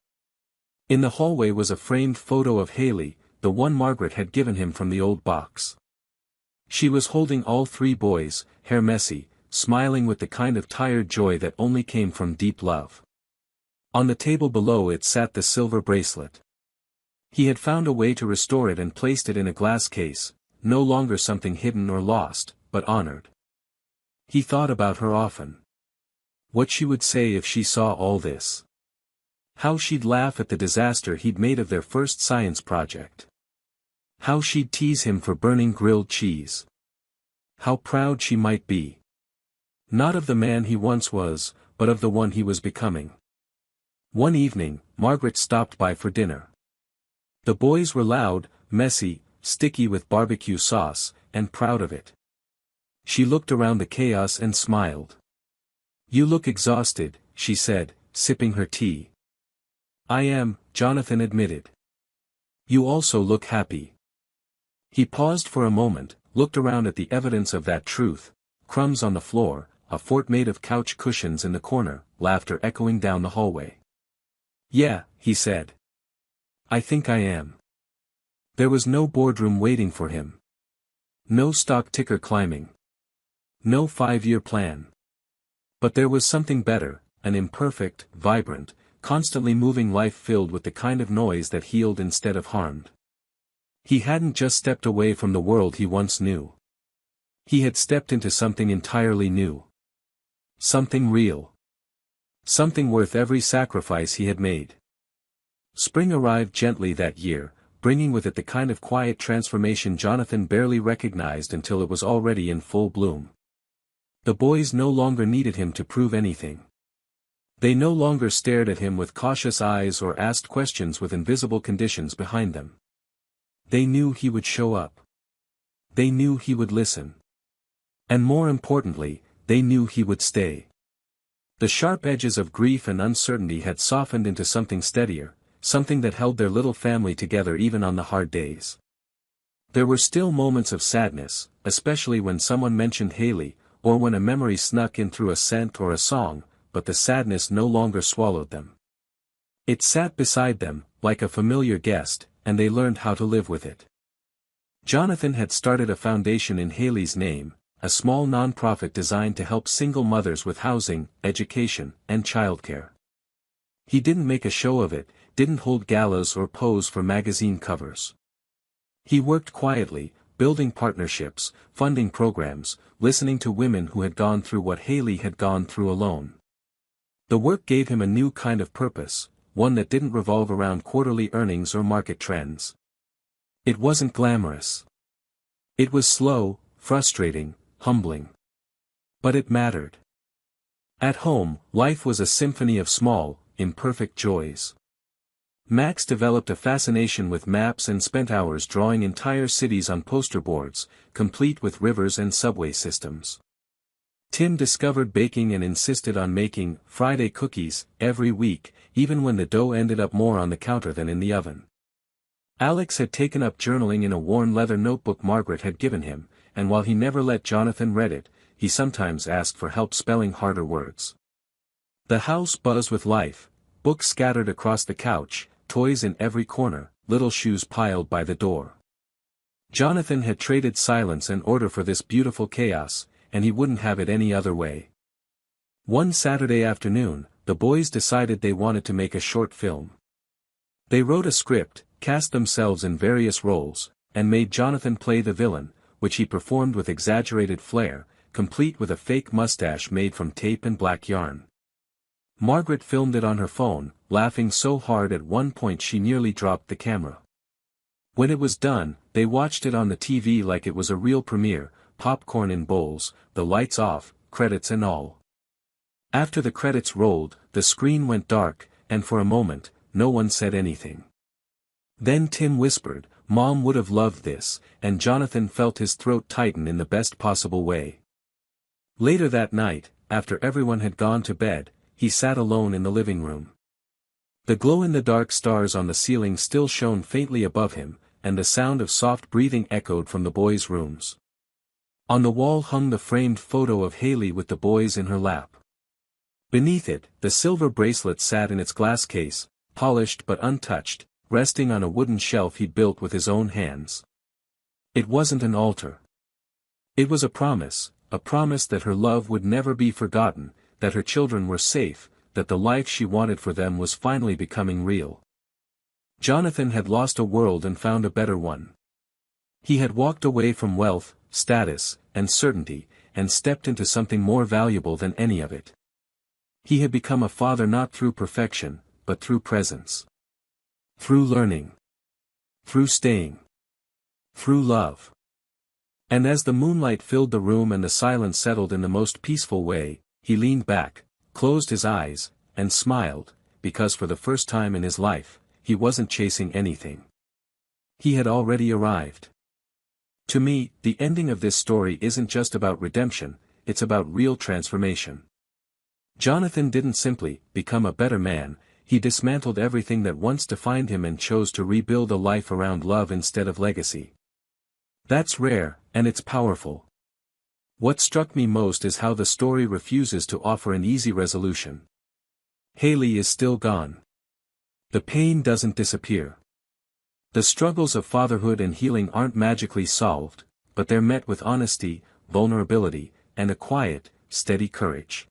In the hallway was a framed photo of Haley, the one Margaret had given him from the old box. She was holding all 3 boys, hair messy, smiling with the kind of tired joy that only came from deep love. On the table below it sat the silver bracelet. He had found a way to restore it and placed it in a glass case, no longer something hidden or lost, but honored. He thought about her often. What she would say if she saw all this. How she'd laugh at the disaster he'd made of their first science project. How she'd tease him for burning grilled cheese. How proud she might be. Not of the man he once was, but of the one he was becoming. One evening, Margaret stopped by for dinner. The boys were loud, messy, sticky with barbecue sauce, and proud of it. She looked around the chaos and smiled. "You look exhausted," she said, sipping her tea. "I am," Jonathan admitted. "You also look happy." He paused for a moment, looked around at the evidence of that truth, crumbs on the floor, a fort made of couch cushions in the corner, laughter echoing down the hallway. "Yeah," he said. "I think I am." There was no boardroom waiting for him. No stock ticker climbing. No 5-year plan. But there was something better, an imperfect, vibrant, constantly moving life filled with the kind of noise that healed instead of harmed. He hadn't just stepped away from the world he once knew. He had stepped into something entirely new. Something real. Something worth every sacrifice he had made. Spring arrived gently that year, bringing with it the kind of quiet transformation Jonathan barely recognized until it was already in full bloom. The boys no longer needed him to prove anything. They no longer stared at him with cautious eyes or asked questions with invisible conditions behind them. They knew he would show up. They knew he would listen. And more importantly, they knew he would stay. The sharp edges of grief and uncertainty had softened into something steadier, something that held their little family together even on the hard days. There were still moments of sadness, especially when someone mentioned Haley, or when a memory snuck in through a scent or a song, but the sadness no longer swallowed them. It sat beside them, like a familiar guest, and they learned how to live with it. Jonathan had started a foundation in Haley's name, a small non-profit designed to help single mothers with housing, education, and childcare. He didn't make a show of it, didn't hold galas or pose for magazine covers. He worked quietly, building partnerships, funding programs, listening to women who had gone through what Haley had gone through alone. The work gave him a new kind of purpose, one that didn't revolve around quarterly earnings or market trends. It wasn't glamorous. It was slow, frustrating, humbling. But it mattered. At home, life was a symphony of small, imperfect joys. Max developed a fascination with maps and spent hours drawing entire cities on poster boards, complete with rivers and subway systems. Tim discovered baking and insisted on making Friday cookies every week, even when the dough ended up more on the counter than in the oven. Alex had taken up journaling in a worn leather notebook Margaret had given him, and while he never let Jonathan read it, he sometimes asked for help spelling harder words. The house buzzed with life, books scattered across the couch, toys in every corner, little shoes piled by the door. Jonathan had traded silence and order for this beautiful chaos, and he wouldn't have it any other way. One Saturday afternoon, the boys decided they wanted to make a short film. They wrote a script, cast themselves in various roles, and made Jonathan play the villain, which he performed with exaggerated flair, complete with a fake mustache made from tape and black yarn. Margaret filmed it on her phone, laughing so hard at one point she nearly dropped the camera. When it was done, they watched it on the TV like it was a real premiere, popcorn in bowls, the lights off, credits and all. After the credits rolled, the screen went dark, and for a moment, no one said anything. Then Tim whispered, "Mom would have loved this," and Jonathan felt his throat tighten in the best possible way. Later that night, after everyone had gone to bed, he sat alone in the living room. The glow-in-the-dark stars on the ceiling still shone faintly above him, and the sound of soft breathing echoed from the boys' rooms. On the wall hung the framed photo of Haley with the boys in her lap. Beneath it, the silver bracelet sat in its glass case, polished but untouched, resting on a wooden shelf he'd built with his own hands. It wasn't an altar. It was a promise that her love would never be forgotten, that her children were safe, that the life she wanted for them was finally becoming real. Jonathan had lost a world and found a better one. He had walked away from wealth, status, and certainty, and stepped into something more valuable than any of it. He had become a father not through perfection, but through presence. Through learning. Through staying. Through love. And as the moonlight filled the room and the silence settled in the most peaceful way, he leaned back, closed his eyes, and smiled, because for the first time in his life, he wasn't chasing anything. He had already arrived. To me, the ending of this story isn't just about redemption, it's about real transformation. Jonathan didn't simply become a better man, he dismantled everything that once defined him and chose to rebuild a life around love instead of legacy. That's rare, and it's powerful. What struck me most is how the story refuses to offer an easy resolution. Haley is still gone. The pain doesn't disappear. The struggles of fatherhood and healing aren't magically solved, but they're met with honesty, vulnerability, and a quiet, steady courage.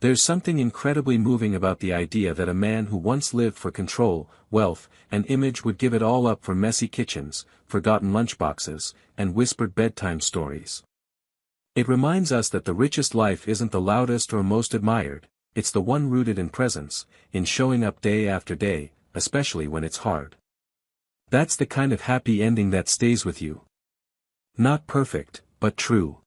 There's something incredibly moving about the idea that a man who once lived for control, wealth, and image would give it all up for messy kitchens, forgotten lunchboxes, and whispered bedtime stories. It reminds us that the richest life isn't the loudest or most admired, it's the one rooted in presence, in showing up day after day, especially when it's hard. That's the kind of happy ending that stays with you. Not perfect, but true.